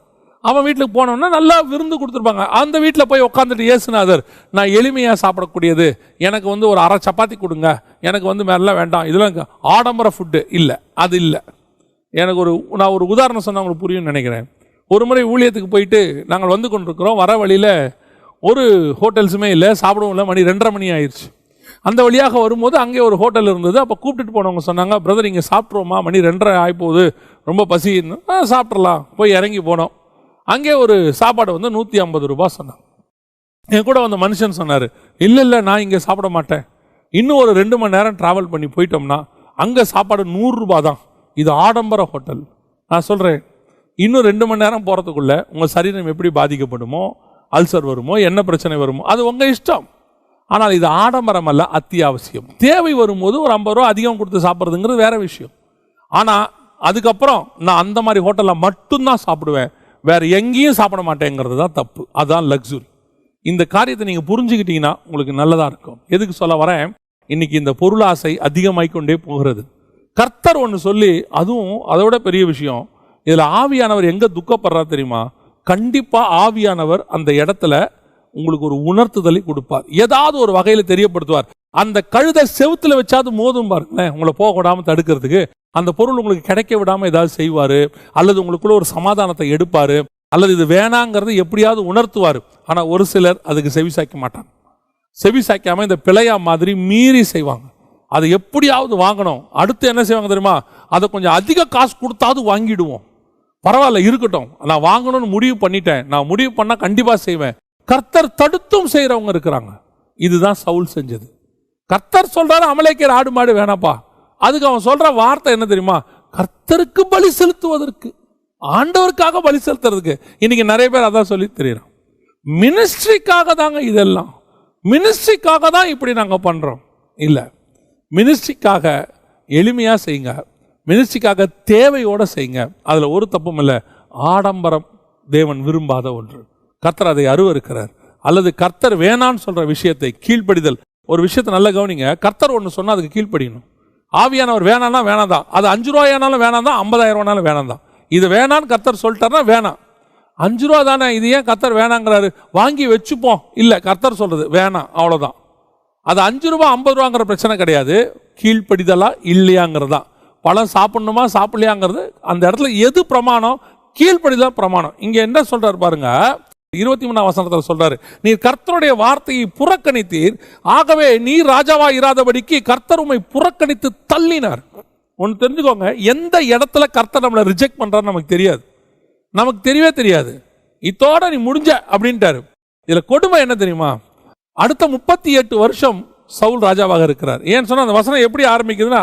S1: அவன் வீட்டுக்கு போனோம்னா நல்லா விருந்து கொடுத்துருப்பாங்க. அந்த வீட்டில் போய் உட்காந்துட்டு, இயேசுநாதர் நான் எளிமையாக சாப்பிடக்கூடியது, எனக்கு ஒரு அரை சப்பாத்தி கொடுங்க, எனக்கு மேலாம் வேண்டாம், இதெல்லாம் ஆடம்பர ஃபுட்டு இல்லை, அது இல்லை. எனக்கு நான் ஒரு உதாரணம் சொன்னால் உங்களுக்கு புரியும்னு நினைக்கிறேன். ஒரு முறை ஊழியத்துக்கு போயிட்டு நாங்கள் கொண்டிருக்கிறோம், வர வழியில் ஒரு ஹோட்டல்ஸுமே இல்லை, சாப்பிடவும் இல்லை, மணி 2:30 மணி ஆயிடுச்சு. அந்த வழியாக வரும்போது அங்கே ஒரு ஹோட்டல் இருந்தது. அப்போ கூப்பிட்டுட்டு போனவங்க சொன்னாங்க, பிரதர் இங்கே சாப்பிட்ருவோமா, மணி 2:30 ஆகிப்போகுது, ரொம்ப பசின்னு. சாப்பிட்றலாம். போய் இறங்கி போனோம். அங்கே ஒரு சாப்பாடு 150 ரூபாய் சொன்னாங்க. என் கூட மனுஷன் சொன்னார், இல்லை நான் இங்கே சாப்பிட மாட்டேன், இன்னும் ஒரு 2 மணி நேரம் ட்ராவல் பண்ணி போயிட்டோம்னா அங்கே சாப்பாடு 100 ரூபாய் தான், இது ஆடம்பர ஹோட்டல். நான் சொல்கிறேன், இன்னும் 2 மணி நேரம் போகிறதுக்குள்ளே உங்கள் சரீரம் எப்படி பாதிக்கப்படுமோ, அல்சர் வருமோ, என்ன பிரச்சனை வருமோ, அது உங்கள் இஷ்டம். ஆனால் இது ஆடம்பரம் அல்ல, அத்தியாவசியம். தேவை வரும்போது ஒரு 50 ரூபா அதிகம் கொடுத்து சாப்பிட்றதுங்கிறது வேற விஷயம். ஆனால் அதுக்கப்புறம் நான் அந்த மாதிரி ஹோட்டலில் மட்டும்தான் சாப்பிடுவேன், வேற எங்கேயும் சாப்பிட மாட்டேங்கிறது தான் தப்பு. அதுதான் லக்ஸுரி. இந்த காரியத்தை நீங்கள் புரிஞ்சுக்கிட்டீங்கன்னா உங்களுக்கு நல்லதாக இருக்கும். எதுக்கு சொல்ல வரேன்? இன்னைக்கு இந்த பொருளாசை அதிகமாகிக்கொண்டே போகிறது. கர்த்தர் ஒன்று சொல்லி, அதுவும் அதோட பெரிய விஷயம், இதில் ஆவியானவர் எங்கே துக்கப்படுறார் தெரியுமா? கண்டிப்பாக ஆவியானவர் அந்த இடத்துல உங்களுக்கு ஒரு உணர்த்துதலை கொடுப்பார், ஏதாவது ஒரு வகையில் தெரியப்படுத்துவார். அந்த கழுதை செவுத்துல வச்சாது மோதும் பாருங்களேன், உங்களை போக விடாமல் தடுக்கிறதுக்கு. அந்த பொருள் உங்களுக்கு கிடைக்க விடாமல் ஏதாவது செய்வார், அல்லது உங்களுக்குள்ள ஒரு சமாதானத்தை எடுப்பார், அல்லது இது வேணாங்கிறது எப்படியாவது உணர்த்துவார். ஆனால் ஒரு சிலர் அதுக்கு செவி சாய்க்க மாட்டாங்க. செவி சாய்க்காம இந்த பிழையா மாதிரி மீறி செய்வாங்க. அதை எப்படியாவது வாங்கணும். அடுத்து என்ன செய்வாங்க தெரியுமா? அதை கொஞ்சம் அதிக காசு கொடுத்தாவது வாங்கிடுவோம், பரவாயில்ல இருக்கட்டும், நான் வாங்கணும்னு முடிவு பண்ணிட்டேன், நான் முடிவு பண்ணால் கண்டிப்பாக செய்வேன். கர்த்தர் தடுத்தும் செய்கிறவங்க இருக்கிறாங்க. இதுதான் சவுல் செஞ்சது. கர்த்தர் சொல்றாரு, அமலேக்கியர் ஆடு மாடு வேணாப்பா. அதுக்கு அவன் சொல்ற வார்த்தை என்ன தெரியுமா? கர்த்தருக்கு பலி செலுத்துவதற்கு, ஆண்டவருக்காக பலி செலுத்துறதுக்கு. இன்னைக்கு நிறைய பேர் அதான் சொல்லி தெரியுறோம், மினிஸ்ட்ரிக்காக தாங்க இதெல்லாம், மினிஸ்ட்ரிக்காக தான் இப்படி நாங்கள் பண்றோம். இல்லை, மினிஸ்ட்ரிக்காக எளிமையா செய்யுங்க, மினிஸ்ட்ரிக்காக தேவையோட செய்யுங்க. அதுல ஒரு தப்பும் இல்லை. ஆடம்பரம் தேவன் விரும்பாத ஒன்று. கர்த்தர் அதை அருவருக்கிறார். அல்லது கர்த்தர் வேணான்னு சொல்ற விஷயத்தை கீழ்ப்படிதல். ஒரு விஷயத்தை நல்ல கவனிங்க, கர்த்தர் ஒன்று சொன்னா அதுக்கு கீழ்ப்படியணும். ஆவியானவர் வேணான்னா வேணாம், அது 5 ரூபாயானாலும் வேணாம் தான், 50,000 ரூபானாலும் வேணாம் தான். இது வேணான்னு கர்த்தர் சொல்லிட்டாருன்னா வேணாம். 5 ரூபா தானே, இது ஏன் கர்த்தர் வேணாங்கிறாரு? வாங்கி வச்சுப்போம். இல்லை, கர்த்தர் சொல்றது வேணாம், அவ்வளோதான். அது 5 ரூபா 50 ரூபாங்கிற பிரச்சனை கிடையாது, கீழ்ப்படிதலா இல்லையாங்கிறதா. பழம் சாப்பிடணுமா சாப்பிடலையாங்கிறது அந்த இடத்துல எது பிரமாணம்? கீழ்ப்படிதான் பிரமாணம். இங்க என்ன சொல்றாரு பாருங்க, 23ஆம் வசனத்தில் சொல்றாரு, நீர் கர்த்தருடைய வார்த்தையை புறக்கணித்தீர், ஆகவே நீர் ராஜாவா இராதபடிக்கு கர்த்தர் உம்மை புறக்கணித்து தள்ளினார். ஒன்று தெரிஞ்சுக்கோங்க, எந்த இடத்துல கர்த்தர் நம்மளை ரிஜெக்ட் பண்றாருன்னு நமக்கு தெரியாது, நமக்கு தெரியவே தெரியாது. இதோட நீ முடிஞ்ச அப்படின்ட்டாரு. இதுல கொடுமை என்ன தெரியுமா? அடுத்த 38 வருஷம் சவுல் ராஜாவாக இருக்கிறார். ஏன்னு சொன்னா அந்த வசனம் எப்படி ஆரம்பிக்குதுன்னா,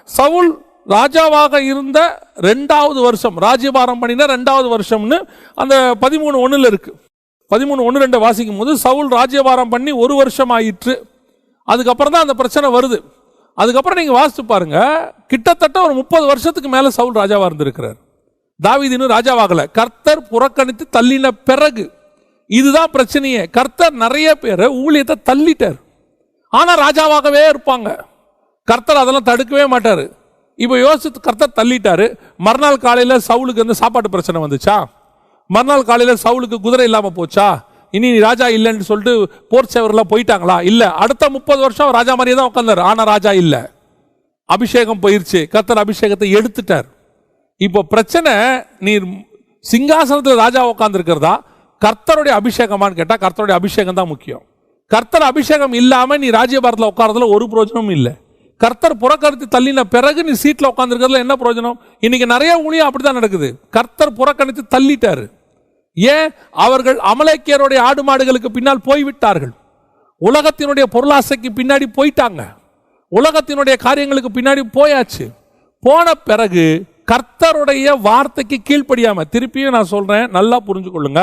S1: சவுல் ராஜாவாக இருந்த 2வது வருஷம், ராஜ்யபாரம் பண்ணின 2வது வருஷம்னு அந்த 13:1 இருக்கு. 13:1-2 வாசிக்கும் போது சவுல் ராஜ்யபாரம் பண்ணி 1 வருஷம் ஆயிற்று. அதுக்கப்புறம் தான் அந்த பிரச்சனை வருது. அதுக்கப்புறம் நீங்க வாசித்து பாருங்க, கிட்டத்தட்ட ஒரு 30 வருஷத்துக்கு மேல சவுல் ராஜாவா இருந்திருக்கிறார். தாவீது இன்னும் ராஜாவாகல, கர்த்தர் புறக்கணித்து தள்ளின பிறகு. இதுதான் பிரச்சனையே. கர்த்தர் நிறைய பேரை ஊழியத்தை தள்ளிட்டார், ஆனா ராஜாவாகவே இருப்பாங்க. கர்த்தர் அதெல்லாம் தடுக்கவே மாட்டாரு. இப்போ யோசித்து கர்த்தர் தள்ளிட்டாரு. மறுநாள் காலையில் சவுலுக்கு வந்து சாப்பாட்டு பிரச்சனை வந்துச்சா? மறுநாள் காலையில் சவுலுக்கு குதிரை இல்லாமல் போச்சா? இனி நீ ராஜா இல்லைன்னு சொல்லிட்டு போர் சேவர்லாம் போயிட்டாங்களா? இல்ல, அடுத்த 30 வருஷம் அவர் ராஜா மாதிரியே தான் உட்கார்ந்தார். ஆனா ராஜா இல்ல, அபிஷேகம் போயிருச்சு, கர்த்தர் அபிஷேகத்தை எடுத்துட்டார். இப்போ பிரச்சனை, நீ சிங்காசனத்தில் ராஜா உட்கார்ந்து இருக்கிறதா கர்த்தருடைய அபிஷேகமான்னு கேட்டா கர்த்தருடைய அபிஷேகம் தான் முக்கியம். கர்த்தர் அபிஷேகம் இல்லாம நீ ராஜ்யபாரத்தில் உட்கார்றதுல ஒரு பிரயோஜனமும் இல்லை. கர்த்தர் புறக்கணித்து தள்ளின பிறகு நீ சீட்ல உட்கார்ந்து இருக்கிறதுல என்ன பிரயோஜனம்? இன்னைக்கு நிறைய ஊழியம் அப்படித்தான் நடக்குது. கர்த்தர் புறக்கணித்து தள்ளிட்டாரு. ஏன்? அவர்கள் அமலேக்கியருடைய ஆடு மாடுகளுக்கு பின்னால் போய்விட்டார்கள். உலகத்தினுடைய பொருளாசைக்கு பின்னாடி போயிட்டாங்க. உலகத்தினுடைய காரியங்களுக்கு பின்னாடி போயாச்சு. போன பிறகு கர்த்தருடைய வார்த்தைக்கு கீழ்ப்படியாம, திருப்பியும் நான் சொல்றேன், நல்லா புரிஞ்சு கொள்ளுங்க,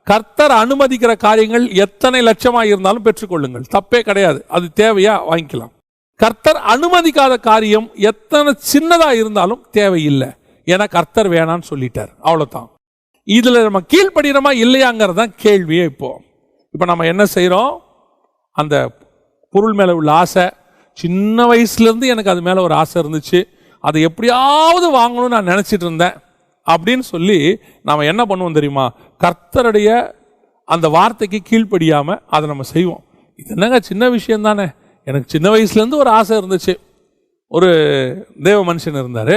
S1: கர்த்தர் அனுமதிக்கிற காரியங்கள் எத்தனை லட்சமாக இருந்தாலும் பெற்றுக்கொள்ளுங்கள், தப்பே கிடையாது. அது தேவையா வாங்கிக்கலாம். கர்த்தர் அனுமதிக்காத காரியம் எத்தனை சின்னதா இருந்தாலும் தேவையில்லை. ஏன்னா கர்த்தர் வேணான்னு சொல்லிட்டார், அவ்வளவுதான். இதுல நம்ம கீழ்ப்படுகிறோமா இல்லையாங்கிறது தான் கேள்வியே. இப்போ நம்ம என்ன செய்யறோம்? அந்த பொருள் மேல உள்ள ஆசை, சின்ன வயசுல இருந்து எனக்கு அது மேல ஒரு ஆசை இருந்துச்சு, அதை எப்படியாவது வாங்கணும்னு நான் நினைச்சிட்டு இருந்தேன் அப்படின்னு சொல்லி நாம என்ன பண்ணுவோம் தெரியுமா? கர்த்தருடைய அந்த வார்த்தைக்கு கீழ்ப்படியாம அதை நம்ம செய்வோம். இது என்னங்க சின்ன விஷயம் தானே, எனக்கு சின்ன வயசுலேருந்து ஒரு ஆசை இருந்துச்சு. ஒரு தேவ மனுஷன் இருந்தார்,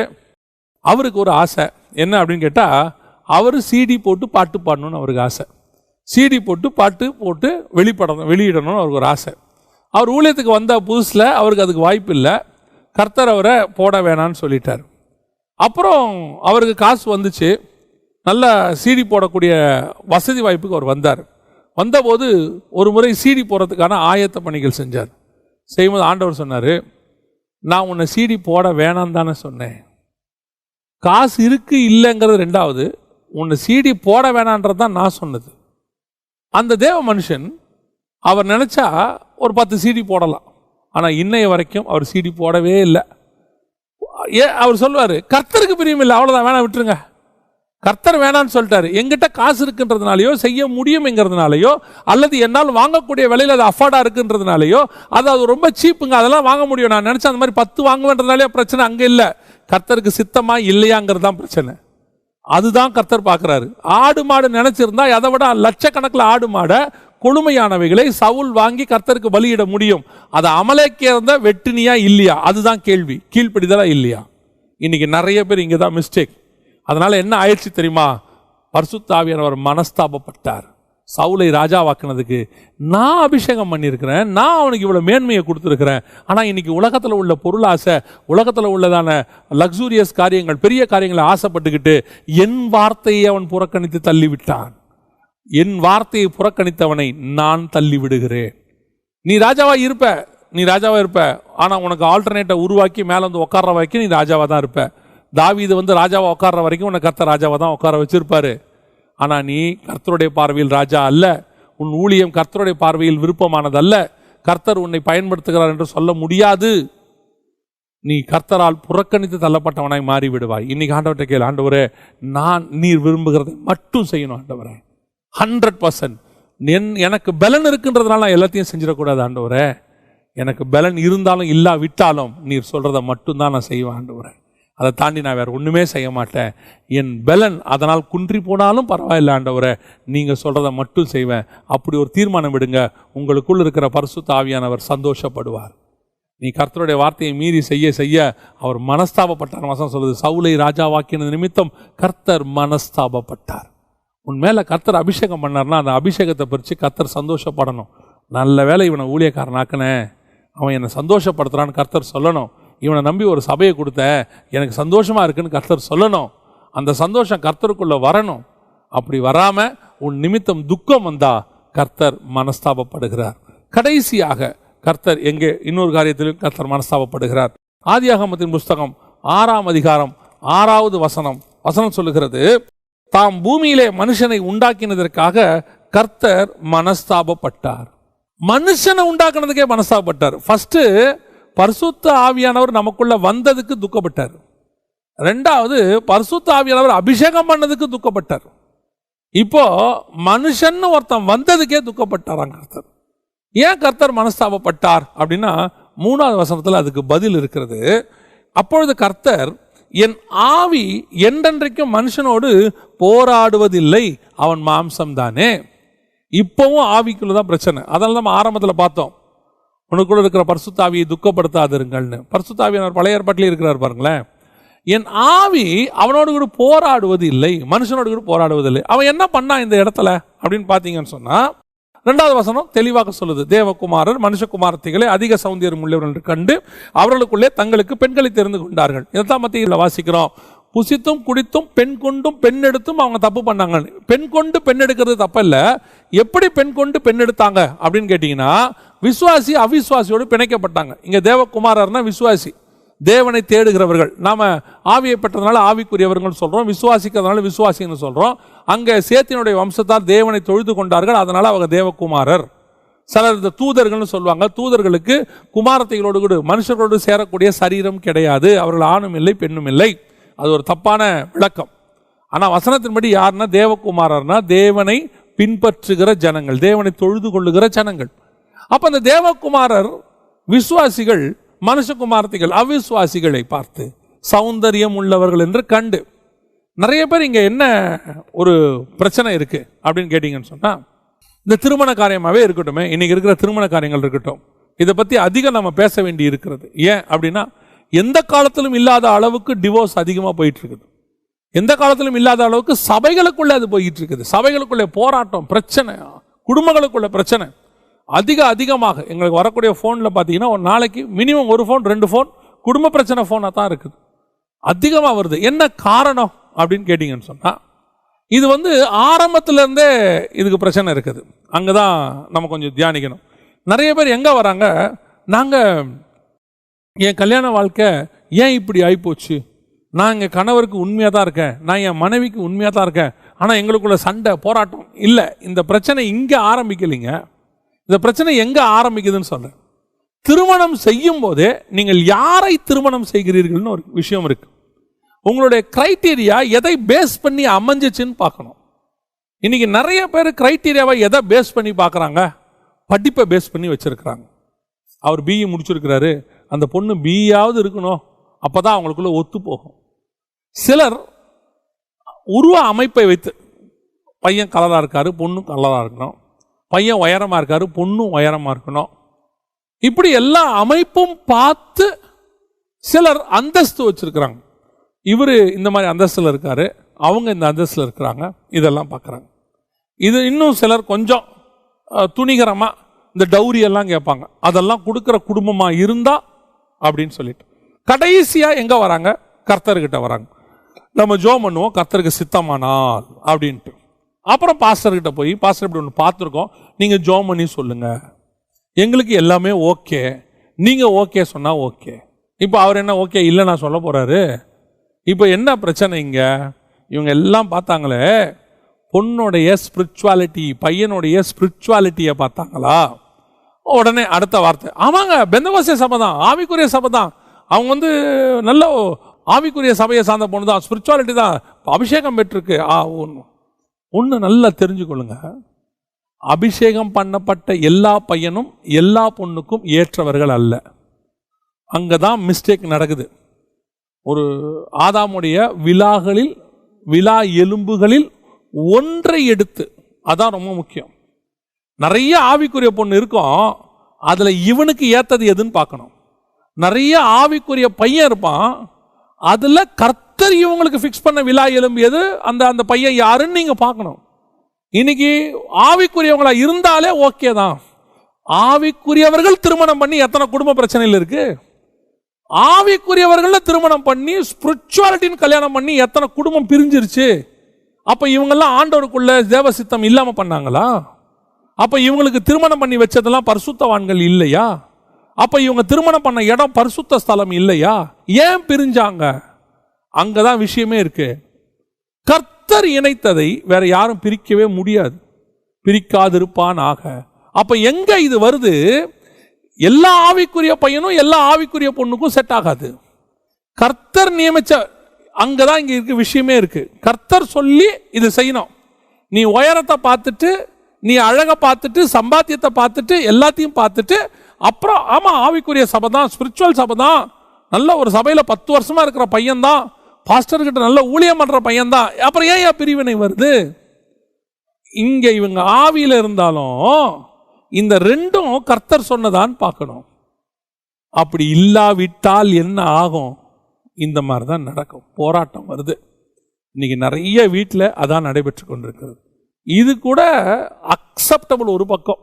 S1: அவருக்கு ஒரு ஆசை என்ன அப்படின்னு கேட்டால், அவர் சிடி போட்டு பாட்டு பாடணும்னு அவருக்கு ஆசை. சிடி போட்டு பாட்டு போட்டு வெளியிடணும்னு அவருக்கு ஒரு ஆசை. அவர் ஊழியத்துக்கு வந்த புதுசில் அவருக்கு அதுக்கு வாய்ப்பு இல்லை. கர்த்தர் அவரை போட வேணான்னு சொல்லிட்டார். அப்புறம் அவருக்கு காசு வந்துச்சு, நல்ல சிடி போடக்கூடிய வசதி வாய்ப்புக்கு அவர் வந்தார். வந்தபோது ஒரு முறை சிடி போடுறதுக்கான ஆயத்த பணிகள் செஞ்சார். செய்யும்போது ஆண்டவர் சொன்னார், நான் உன்னை சிடி போட வேணாம் தானே சொன்னேன், காசு இருக்கு இல்லைங்கிறது ரெண்டாவது, உன்னை சிடி போட வேணான்றது தான் நான் சொன்னது. அந்த தேவ மனுஷன் அவர் நினைச்சா ஒரு 10 சிடி போடலாம், ஆனால் இன்னைய வரைக்கும் அவர் சிடி போடவே இல்லை. அவர் சொல்லுவார், கர்த்தருக்கு பிரியம் இல்லை, அவ்வளோதான், வேணாம் விட்டுருங்க. கர்த்தர் வேணான்னு சொல்லிட்டாரு. எங்கிட்ட காசு இருக்குன்றதுனாலையோ, செய்ய முடியும்ங்கிறதுனாலையோ, அல்லது என்னால் வாங்கக்கூடிய விலையில் அது அஃபோர்டா இருக்குன்றதுனாலையோ, அது ரொம்ப சீப்புங்க, அதெல்லாம் வாங்க முடியும், நான் நினைச்சேன் அந்த மாதிரி 10 வாங்குவேன்றதுனாலே பிரச்சனை அங்கே இல்லை. கர்த்தருக்கு சித்தமா இல்லையாங்கிறது தான் பிரச்சனை. அதுதான் கர்த்தர் பார்க்கிறாரு. ஆடு மாடு நினைச்சிருந்தா அதை விட லட்சக்கணக்கில் ஆடு மாடை, கொழுமையானவைகளை சவுல் வாங்கி கர்த்தருக்கு பலியிட முடியும். அதை அமலேக்கியிருந்த வெட்டினியா இல்லையா, அதுதான் கேள்வி. கீழ்ப்படிதலா இல்லையா? இன்னைக்கு நிறைய பேர் இங்கே தான் மிஸ்டேக். அதனால என்ன ஆயிடுச்சு தெரியுமா? பரிசுத்த ஆவியானவர் மனஸ்தாபப்பட்டார். சவுலை ராஜாவாக்குனதுக்கு நான் அபிஷேகம் பண்ணியிருக்கிறேன், நான் அவனுக்கு இவ்வளோ மேன்மையை கொடுத்துருக்கிறேன். ஆனால் இன்னைக்கு உலகத்தில் உள்ள பொருளாசை, உலகத்தில் உள்ளதான லக்ஸூரியஸ் காரியங்கள், பெரிய காரியங்களை ஆசைப்பட்டுக்கிட்டு என் வார்த்தையை அவன் புறக்கணித்து தள்ளிவிட்டான். என் வார்த்தையை புறக்கணித்தவனை நான் தள்ளி விடுகிறேன். நீ ராஜாவா இருப்ப, ஆனால் உனக்கு ஆல்டர்னேட்டை உருவாக்கி மேலே வந்து உட்கார்ற வரைக்கும் நீ ராஜாவாக தான் இருப்ப. தாவீது வந்து ராஜாவா உட்கார்ற வரைக்கும் உன்னை கர்த்தர் ராஜாவா தான் உட்கார வச்சிருப்பாரு. ஆனால் நீ கர்த்தருடைய பார்வையில் ராஜா அல்ல. உன் ஊழியம் கர்த்தருடைய பார்வையில் விருப்பமானதல்ல. கர்த்தர் உன்னை பயன்படுத்துகிறார் என்று சொல்ல முடியாது. நீ கர்த்தரால் புறக்கணித்து தள்ளப்பட்டவனாய் மாறி விடுவாய். இன்னைக்கு ஆண்டவர்கிட்ட கேளு, ஆண்டவரே, நான் நீர் விரும்புகிறதை மட்டும் செய்யணும் ஆண்டவரே, 100%. எனக்கு பலன் இருக்குன்றதுனால நான் எல்லாத்தையும் செஞ்சிடக்கூடாது ஆண்டவரே. எனக்கு பலன் இருந்தாலும் இல்லாவிட்டாலும் நீர் சொல்றதை மட்டும்தான் நான் செய்வேன் ஆண்டவரே. அதை தாண்டி நான் வேற ஒண்ணுமே செய்ய மாட்டேன். என் பலன் அதனால் குன்றி போனாலும் பரவாயில்ல ஆண்டவரே, நீங்க சொல்றதை மட்டும் செய்வேன். அப்படி ஒரு தீர்மானம் விடுங்க, உங்களுக்குள் இருக்கிற பரிசுத்த ஆவியானவர் சந்தோஷப்படுவார். நீ கர்த்தருடைய வார்த்தையை மீறி செய்ய செய்ய அவர் மனஸ்தாபப்பட்டார். வசனம் சொல்லுது, சவுலை ராஜாவாக்கின நிமித்தம் கர்த்தர் மனஸ்தாபப்பட்டார். உன் மேல கர்த்தர் அபிஷேகம் பண்ணார்னா அந்த அபிஷேகத்தை பறித்து கர்த்தர் சந்தோஷப்படணும். நல்ல வேளை இவனை ஊழியக்காரனாக்குனேன், அவன் என்னை சந்தோஷப்படுத்துறான்னு கர்த்தர் சொல்லணும். இவனை நம்பி ஒரு சபையை கொடுத்த, எனக்கு சந்தோஷமா இருக்குன்னு கர்த்தர் சொல்லணும். அந்த சந்தோஷம் கர்த்தருக்குள்ள வரணும். அப்படி வராம உன் நிமித்தம் துக்கம் வந்தா கர்த்தர் மனஸ்தாபப்படுகிறார். கடைசியாக கர்த்தர் எங்கே இன்னொரு காரியத்திலும் கர்த்தர் மனஸ்தாபப்படுகிறார். ஆதியாகமத்தின் புஸ்தகம் 6ஆம் அதிகாரம் 6வது வசனம் சொல்லுகிறது, தாம் பூமியிலே மனுஷனை உண்டாக்கினதற்காக கர்த்தர் மனஸ்தாபப்பட்டார். மனுஷனை உண்டாக்குனதுக்கே மனஸ்தாபப்பட்டார். ஃபர்ஸ்ட் பரிசுத்த ஆவியானவர் நமக்குள்ள வந்ததுக்கு துக்கப்பட்டார். ரெண்டாவது பரிசுத்த ஆவியானவர் அபிஷேகம் பண்ணதுக்கு துக்கப்பட்டார். இப்போ மனுஷன் ஒருத்தன் வந்ததுக்கே துக்கப்பட்டாராம் கர்த்தர். ஏன் கர்த்தர் மனஸ்தாபப்பட்டார் அப்படின்னா 3வது வசனத்தில் அதுக்கு பதில் இருக்கிறது. அப்பொழுது கர்த்தர், என் ஆவி என்றென்றைக்கும் மனுஷனோடு போராடுவதில்லை, அவன் மாம்சம் தானே. இப்பவும் ஆவிக்குள்ளதான் பிரச்சனை. அதனால நம்ம ஆரம்பத்தில் பார்த்தோம், உனக்குள்ள இருக்கிற பரிசுத்த ஆவியை துக்கப்படுத்தாதிருங்கள்னு. பரிசுத்த ஆவியானவர் பழைய ஏற்பாட்டிலே இருக்கிறார் பாருங்களேன். என் ஆவி அவனோடு கூட போராடுவது இல்லை, மனுஷனோடு கூட போராடுவதில்லை. அவன் என்ன பண்ணா இந்த இடத்துல அப்படின்னு பார்த்தீங்கன்னு சொன்னா, 2வது வசனம் தெளிவாக சொல்லுது, தேவகுமாரர் மனுஷகுமாரத்திகளை அதிக சௌந்தரியம் உள்ளவர்கள் என்று கண்டு அவர்களுக்குள்ளே தங்களுக்கு பெண்களை தெரிந்து கொண்டார்கள். இதைத்தான் மத்தியில் வாசிக்கிறோம். புசித்தும் குடித்தும் பெண் கொண்டும் பெண் எடுத்தும் அவங்க தப்பு பண்ணாங்க. பெண் கொண்டு பெண் எடுக்கிறது தப்பல்ல. எப்படி பெண் கொண்டு பெண் எடுத்தாங்க அப்படின்னு கேட்டீங்கன்னா, விசுவாசி அவிசுவாசியோடு பிணைக்கப்பட்டாங்க. இங்க தேவகுமாரர்னா விசுவாசி, தேவனை தேடுகிறவர்கள். நாம ஆவியை பெற்றதுனால ஆவிக்குரியவர்கள் சொல்றோம், விசுவாசிக்கிறதுனால விசுவாசின்னு சொல்றோம். அங்க சேத்தினுடைய வம்சத்தார் தேவனை தொழுது கொண்டார்கள், அதனால அவங்க தேவகுமாரர். சிலர் இந்த தூதர்கள்னு சொல்லுவாங்க. தூதர்களுக்கு குமாரத்தைகளோடு கூட மனுஷர்களோடு சேரக்கூடிய சரீரம் கிடையாது, அவர்கள் ஆணும் இல்லை பெண்ணும் இல்லை. அது ஒரு தப்பான விளக்கம். ஆனா வசனத்தின்படி யாருன்னா தேவகுமாரர்னா தேவனை பின்பற்றுகிற ஜனங்கள், தேவனை தொழுது கொள்ளுகிற ஜனங்கள். அப்ப அந்த தேவகுமாரர் விசுவாசிகள் மனுஷகுமாரத்திகள் அவிசுவாசிகளை பார்த்து சௌந்தரியம் உள்ளவர்கள் என்று கண்டு. நிறைய பேர் இங்க என்ன ஒரு பிரச்சனை இருக்கு அப்படின்னு கேட்டீங்கன்னு சொன்னா, இந்த திருமண காரியமாவே இருக்கட்டும், இன்னைக்கு இருக்கிற திருமண காரியங்கள் இருக்கட்டும், இதை பத்தி அதிகம் நம்ம பேச வேண்டி இருக்கிறது. ஏன் அப்படின்னா, எந்த காலத்திலும் இல்லாத அளவுக்கு டிவோர்ஸ் அதிகமாக போயிட்டு இருக்குது. எந்த காலத்திலும் இல்லாத அளவுக்கு சபைகளுக்குள்ள அது போயிட்டு இருக்குது. சபைகளுக்குள்ளே போராட்டம், பிரச்சனை, குடும்பங்களுக்குள்ள பிரச்சனை அதிகமாக. எங்களுக்கு வரக்கூடிய ஃபோனில் பார்த்தீங்கன்னா ஒரு நாளைக்கு மினிமம் 1 ஃபோன் 2 ஃபோன் குடும்ப பிரச்சனை ஃபோனாக தான் இருக்குது, அதிகமாக வருது. என்ன காரணம் அப்படின்னு கேட்டீங்கன்னு சொன்னால், இது ஆரம்பத்திலேருந்தே இதுக்கு பிரச்சனை இருக்குது. அங்கே தான் நம்ம கொஞ்சம் தியானிக்கணும். நிறைய பேர் எங்கே வராங்க, நாங்கள் என் கல்யாண வாழ்க்கை ஏன் இப்படி ஆகிப்போச்சு, நான் எங்கள் கணவருக்கு உண்மையாக தான் இருக்கேன், நான் என் மனைவிக்கு உண்மையாக தான் இருக்கேன், ஆனால் எங்களுக்குள்ள சண்டை போராட்டம் இல்லை. இந்த பிரச்சனை இங்கே ஆரம்பிக்கலைங்க. இந்த பிரச்சனை எங்கே ஆரம்பிக்குதுன்னு சொல்கிறேன். திருமணம் செய்யும் போதே நீங்கள் யாரை திருமணம் செய்கிறீர்கள்னு ஒரு விஷயம் இருக்கு. உங்களுடைய கிரைட்டீரியா எதை பேஸ் பண்ணி அமைஞ்சிச்சுன்னு பார்க்கணும். இன்னைக்கு நிறைய பேர் கிரைட்டீரியாவை எதை பேஸ் பண்ணி பார்க்குறாங்க, படிப்பை பேஸ் பண்ணி வச்சிருக்கிறாங்க. அவர் பிஇ முடிச்சிருக்கிறாரு, அந்த பொண்ணு பிஇயாவது இருக்கணும், அப்போதான் அவங்களுக்குள்ள ஒத்து போகும். சிலர் உருவ அமைப்பை வைத்து, பையன் கலராக இருக்காரு பொண்ணு கலராக இருக்கணும், பையன் உயரமாக இருக்காரு பொண்ணும் உயரமாக இருக்கணும், இப்படி எல்லா அமைப்பும் பார்த்து சிலர் அந்தஸ்து வச்சிருக்கிறாங்க. இவர் இந்த மாதிரி அந்தஸ்தில் இருக்காரு, அவங்க இந்த அந்தஸ்தில் இருக்கிறாங்க, இதெல்லாம் பார்க்குறாங்க. இது இன்னும் சிலர் கொஞ்சம் துணிகரமாக இந்த டௌரி எல்லாம் கேட்பாங்க, அதெல்லாம் கொடுக்குற குடும்பமாக இருந்தா அப்படின்னு சொல்லிட்டு கடைசியாக எங்கே வராங்க, கர்த்தர்கிட்ட வராங்க. நம்ம ஜெபம் பண்ணுவோம், கர்த்தருக்கு சித்தமானால் அப்படின்ட்டு. அப்புறம் பாஸ்டர்கிட்ட போய், பாஸ்டர் இப்படி ஒன்று பார்த்துருக்கோம், நீங்கள் ஜெபம் பண்ணி சொல்லுங்க, எங்களுக்கு எல்லாமே ஓகே, நீங்கள் ஓகே சொன்னால் ஓகே. இப்போ அவர் என்ன ஓகே இல்லை நான் சொல்ல போகிறாரு. இப்போ என்ன பிரச்சனை இங்க, இவங்க எல்லாம் பார்த்தாங்களே பொண்ணுடைய ஸ்பிரிச்சுவாலிட்டி, பையனுடைய ஸ்பிரிச்சுவாலிட்டியை பார்த்தாங்களா, உடனே அடுத்த வார்த்தை, ஆமாங்க பெந்தகோஸ்தே சபை தான், ஆவிக்குரிய சபை தான், அவங்க நல்ல ஆவிக்குரிய சபையை சார்ந்த பொண்ணு தான், ஸ்பிரிச்சுவாலிட்டி தான், அபிஷேகம் பெற்றிருக்கு. ஒன்று நல்லா தெரிஞ்சுக்கொள்ளுங்க, அபிஷேகம் பண்ணப்பட்ட எல்லா பையனும் எல்லா பொண்ணுக்கும் ஏற்றவர்கள் அல்ல. அங்கதான் மிஸ்டேக் நடக்குது. ஒரு ஆதாமுடைய விலா எலும்புகளில் ஒன்றை எடுத்து, அதான் ரொம்ப முக்கியம். நிறைய ஆவிக்குரிய பொண்ணு இருக்கும், அதுல இவனுக்கு ஏத்தது எதுன்னு பார்க்கணும். நிறைய ஆவிக்குரிய பையன் இருப்பான், அதுல கர்த்தர் இவங்களுக்கு ஃபிக்ஸ் பண்ண விலா எலும்பு எது, அந்த பையன் யாருன்னு நீங்க பார்க்கணும். இன்னைக்கு ஆவிக்குரியவங்களா இருந்தாலே ஓகே தான். ஆவிக்குரியவர்கள் திருமணம் பண்ணி எத்தனை குடும்ப பிரச்சனைகள் இருக்கு, ஆவிக்குரியவர்கள் திருமணம் பண்ணி ஸ்பிரிச்சுவாலிட்டின்னு கல்யாணம் பண்ணி எத்தனை குடும்பம் பிரிஞ்சிருச்சு. அப்ப இவங்கெல்லாம் ஆண்டவருக்குள்ள தேவசித்தம் இல்லாம பண்ணாங்களா? அப்ப இவங்களுக்கு திருமணம் பண்ணி வச்சதெல்லாம் பரிசுத்தவான்கள் இல்லையா? அப்ப இவங்க திருமணம் பண்ண இடம் பரிசுத்த ஸ்தலம் இல்லையா? ஏன் பிரிஞ்சாங்க? அங்கதான் விஷயமே இருக்கு. கர்த்தர் இணைத்ததை வேற யாரும் பிரிக்கவே முடியாது, பிரிக்காதிருப்பான் ஆக. அப்ப எங்க இது வருது, எல்லா ஆவிக்குரிய பையனும் எல்லா ஆவிக்குரிய பொண்ணுக்கும் செட் ஆகாது. கர்த்தர் நியமிச்ச அங்கதான் இங்க இருக்க விஷயமே இருக்கு. கர்த்தர் சொல்லி இது செய்யணும். நீ உயரத்தை பார்த்துட்டு, நீ அழகை பார்த்துட்டு, சம்பாத்தியத்தை பார்த்துட்டு, எல்லாத்தையும் பார்த்துட்டு, அப்புறம் ஆமா ஆவிக்குரிய சபை தான், ஸ்பிரிச்சுவல் சபை தான், நல்ல ஒரு சபையில 10 வருஷமா இருக்கிற பையன் தான், பாஸ்டர் கிட்ட நல்ல ஊழியம் பண்ற பையன் தான், அப்புறம் ஏன் பிரிவினை வருது? இங்க இவங்க ஆவியில இருந்தாலும் இந்த ரெண்டும் கர்த்தர் சொன்னதான் பார்க்கணும். அப்படி இல்லாவிட்டால் என்ன ஆகும்? இந்த மாதிரி தான் நடக்கும். போராட்டம் வருது. இன்னைக்கு நிறைய வீட்டில் அதான் நடைபெற்று கொண்டிருக்கிறது. இது கூட அக்செப்டபிள் ஒரு பக்கம்,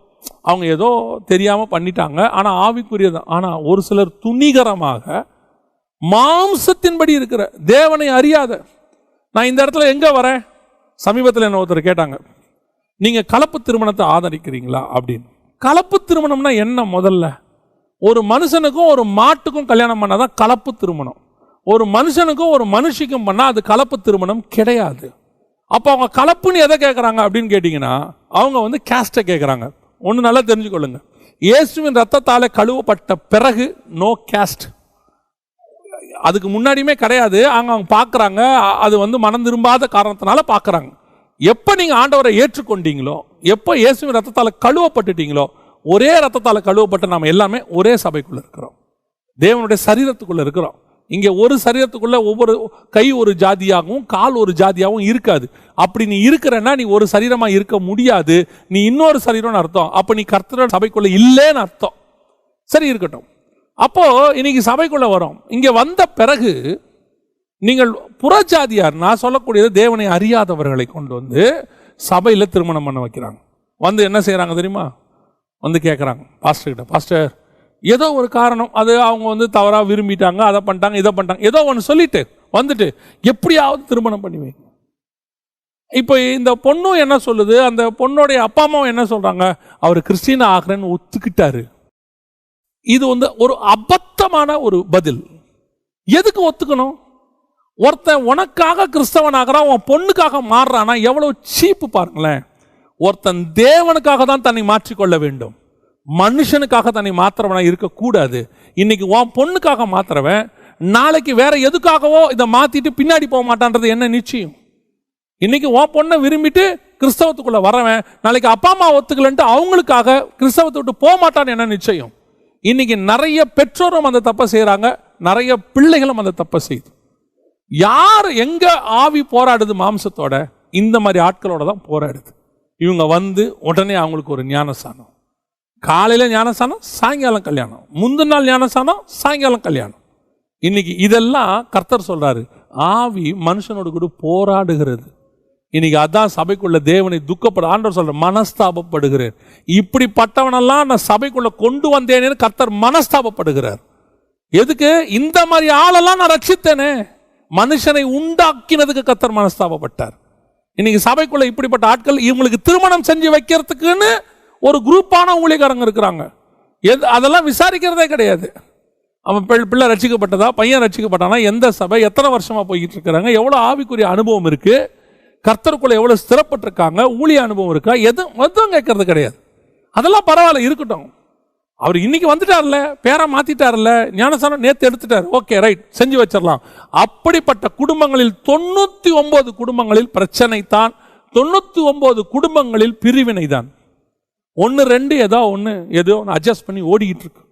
S1: அவங்க ஏதோ தெரியாமல் பண்ணிட்டாங்க, ஆனால் ஆவிக்குரியதான். ஆனால் ஒரு சிலர் துணிகரமாக மாம்சத்தின்படி இருக்கிற தேவனை அறியாத, நான் இந்த இடத்துல எங்கே வரேன், சமீபத்தில் என்ன ஒருத்தர் கேட்டாங்க, நீங்கள் கலப்பு திருமணத்தை ஆதரிக்கிறீங்களா அப்படின்னு. கலப்பு திருமணம்னா என்ன? முதல்ல ஒரு மனுஷனுக்கும் ஒரு மாட்டுக்கும் கல்யாணம் பண்ணாதான் கலப்பு திருமணம். ஒரு மனுஷனுக்கும் ஒரு மனுஷிக்கும் பண்ணால் அது கலப்பு திருமணம் கிடையாது. அப்போ அவங்க கலப்புன்னு எதை கேட்குறாங்க அப்படின்னு கேட்டிங்கன்னா, அவங்க கேஸ்ட்டை கேட்குறாங்க. ஒன்று நல்லா தெரிஞ்சுக்கொள்ளுங்க, இயேசுவின் ரத்தத்தால் கழுவப்பட்ட பிறகு நோ கேஸ்ட். அதுக்கு முன்னாடியுமே கிடையாது. அவங்க பார்க்குறாங்க, அது மனம் திரும்பாத காரணத்தினால பார்க்குறாங்க. எப்போ நீங்கள் ஆண்டவரை ஏற்றுக்கொண்டீங்களோ, எப்போ இயேசுவின் ரத்தத்தால் கழுவப்பட்டுட்டீங்களோ, ஒரே ரத்தத்தால் கழுவப்பட்ட நாம் எல்லாமே ஒரே சபைக்குள்ளே இருக்கிறோம், தேவனுடைய சரீரத்துக்குள்ளே இருக்கிறோம். இங்கே ஒரு சரீரத்துக்குள்ள ஒவ்வொரு கை ஒரு ஜாதியாகவும் கால் ஒரு ஜாதியாகவும் இருக்காது. அப்படி நீ இருக்கிறன்னா நீ ஒரு சரீரமாக இருக்க முடியாது, நீ இன்னொரு சரீரம்னு அர்த்தம். அப்போ நீ கர்த்தரோட சபைக்குள்ள இல்லைன்னு அர்த்தம். சரி, இருக்கட்டும். அப்போ இன்னைக்கு சபைக்குள்ள வரோம். இங்கே வந்த பிறகு நீங்கள் புறஜாதியார், நான் சொல்லக்கூடியது தேவனை அறியாதவர்களை கொண்டு சபையில் திருமணம் பண்ண வைக்கிறாங்க. என்ன செய்யறாங்க தெரியுமா? கேட்குறாங்க பாஸ்டர் கிட்ட, பாஸ்டர் ஏதோ ஒரு காரணம், அது அவங்க தவறாக விரும்பிட்டாங்க, அதை பண்ணிட்டாங்க, இதை பண்ணிட்டாங்க, ஏதோ ஒன்று சொல்லிட்டு எப்படியாவது திருமணம் பண்ணி வைங்க. இப்போ இந்த பொண்ணும் என்ன சொல்லுது, அந்த பொண்ணுடைய அப்பா அம்மாவும் என்ன சொல்றாங்க, அவர் கிறிஸ்டியன் ஆகிறேன்னு ஒத்துக்கிட்டாரு. இது ஒரு அபத்தமான ஒரு பதில். எதுக்கு ஒத்துக்கணும்? ஒருத்தன் உனக்காக கிறிஸ்தவன் ஆகிறான், உன் பொண்ணுக்காக மாறுறானா எவ்வளவு சீப்பு பாருங்களேன். ஒருத்தன் தேவனுக்காக தான் தன்னை மாற்றிக்கொள்ள வேண்டும், மனுஷனுக்காக தன்னை மாத்திரவனா இருக்கக்கூடாது. இன்னைக்கு உன் பொண்ணுக்காக மாத்திரவன் நாளைக்கு வேற எதுக்காகவோ இதை மாத்திட்டு பின்னாடி போக மாட்டான்றது என்ன நிச்சயம்? இன்னைக்கு உன் பொண்ணை விரும்பிட்டு கிறிஸ்தவத்துக்குள்ள வரவன் நாளைக்கு அப்பா அம்மா ஒத்துக்கலன்ட்டு அவங்களுக்காக கிறிஸ்தவத்தை விட்டு போக மாட்டான்னு என்ன நிச்சயம்? இன்னைக்கு நிறைய பெற்றோரும் அந்த தப்பை செய்யறாங்க, நிறைய பிள்ளைகளும் அந்த தப்பை செய்யுது. யார் எங்க ஆவி போராடுது மாம்சத்தோட? இந்த மாதிரி ஆட்களோட தான் போராடுது. இவங்க உடனே அவங்களுக்கு ஒரு ஞானஸ்தானம், காலையில ஞானஸ்தானம், சாயங்காலம் கல்யாணம், முந்தின நாள் ஞானஸ்தானம், சாயங்காலம் கல்யாணம். இன்னைக்கு இதெல்லாம் கர்த்தர் சொல்றாரு, ஆவி மனுஷனோடு கூட போராடுகிறது. இன்னைக்கு அதான் சபைக்குள்ள தேவனை துக்கப்பட ஆண்டவர் சொல்ற, மனஸ்தாபப்படுகிறேன். இப்படிப்பட்டவனெல்லாம் நான் சபைக்குள்ள கொண்டு வந்தேன்னு கர்த்தர் மனஸ்தாபப்படுகிறார். எதுக்கு? இந்த மாதிரி ஆளெல்லாம் நான் ரட்சித்தேனே. மனுஷனை உண்டாக்கினதுக்கு கர்த்தர் மனஸ்தாபப்பட்டார். இன்னைக்கு சபைக்குள்ள இப்படிப்பட்ட ஆட்கள், இவங்களுக்கு திருமணம் செஞ்சு வைக்கிறதுக்குன்னு ஒரு குரூப்பான ஊழியக்காரங்க இருக்கிறாங்க. அதெல்லாம் விசாரிக்கிறதே கிடையாது. அவன் பிள்ளை ரட்சிக்கப்பட்டதா, பையன் ரட்சிக்கப்பட்டானா, எந்த சபை, எத்தனை வருஷமா போய்கிட்டு இருக்கிறாங்க, எவ்வளவு ஆவிக்குரிய அனுபவம் இருக்கு, கர்த்தருக்குள்ள எவ்வளவு ஸ்திரப்பட்டிருக்காங்க, ஊழிய அனுபவம் இருக்கா, எதுவும் கேட்கறது கிடையாது. அதெல்லாம் பரவாயில்ல, இருக்கட்டும். அவர் இன்னைக்கு வந்துட்டார்ல, பேரை மாத்திட்டார்ல, ஞானஸ்தானம் நேத்து எடுத்துட்டார், ஓகே ரைட், செஞ்சு வச்சிடலாம். அப்படிப்பட்ட குடும்பங்களில் 99 குடும்பங்களில் பிரச்சனை தான், 99 குடும்பங்களில் பிரிவினை தான். 1-2 ஏதோ ஒன்று அட்ஜஸ்ட் பண்ணி ஓடிக்கிட்டு இருக்கு.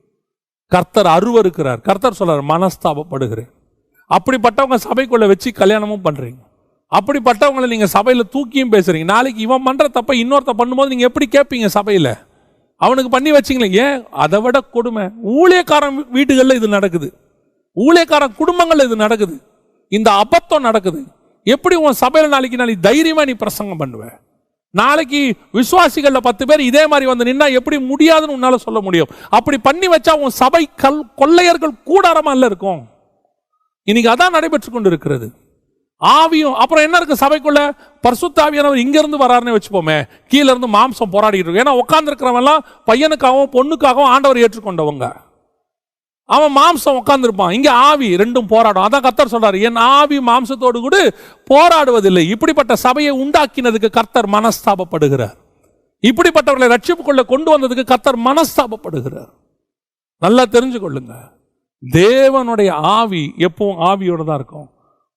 S1: கர்த்தர் அருவருக்கிறார். கர்த்தர் சொல்றார், மனஸ்தாபப்படுகிறேன். அப்படிப்பட்டவங்க சபைக்குள்ள வச்சு கல்யாணமும் பண்றீங்க, அப்படிப்பட்டவங்களை நீங்க சபையில தூக்கியும் பேசுறீங்க. நாளைக்கு இவன் பண்ற தப்ப இன்னொருத்த பண்ணும்போது நீங்க எப்படி கேட்பீங்க? சபையில அவனுக்கு பண்ணி வச்சிங்களே. ஏன் அதை விட கொடுமை ஊழியக்காரன் வீட்டுகளில் இது நடக்குது, ஊழியக்காரன் குடும்பங்கள் இது நடக்குது, இந்த அபத்தம் நடக்குது. எப்படி உன் சபையில் நாளைக்கு தைரியமா நீ பிரசங்கம் பண்ணுவ? நாளைக்கு விசுவாசிகள்ல 10 பேர் இதே மாதிரி நின்னா எப்படி முடியாதுன்னு உன்னால சொல்ல முடியும்? அப்படி பண்ணி வச்சா உன் சபை கொள்ளையர்கள் கூடாரமா இல்ல இருக்கும். இன்னைக்கு அதான் நடைபெற்று கொண்டு இருக்கிறது. ஆவியும் அப்புறம் என்ன இருக்கு சபைக்குள்ள? பரிசுத்த ஆவியானவர் இங்க இருந்து வராருன்னு வச்சுப்போமே, கீழ இருந்து மாம்சம் போராடிட்டு இருக்கு. ஏன்னா உட்கார்ந்து இருக்கிறவன் எல்லாம் பையனுக்காகவும் பொண்ணுக்காகவும் ஆண்டவர் ஏற்றுக்கொண்டவங்க. அவன் மாம்சம் உட்கார்ந்து இருப்பான், இங்க ஆவி ரெண்டும் போராடும். அதான் கர்த்தர் சொல்றாரு, என் ஆவி மாம்சத்தோடு கூட போராடுவதில்லை. இப்படிப்பட்ட சபையை உண்டாக்கினதுக்கு கர்த்தர் மனஸ்தாபப்படுகிறார். இப்படிப்பட்டவர்களை ரட்சிப்புக்குள்ள கொண்டு வந்ததுக்கு கர்த்தர் மனஸ்தாபப்படுகிறார். நல்லா தெரிஞ்சு கொள்ளுங்க, தேவனுடைய ஆவி எப்பவும் ஆவியோட தான் இருக்கும்.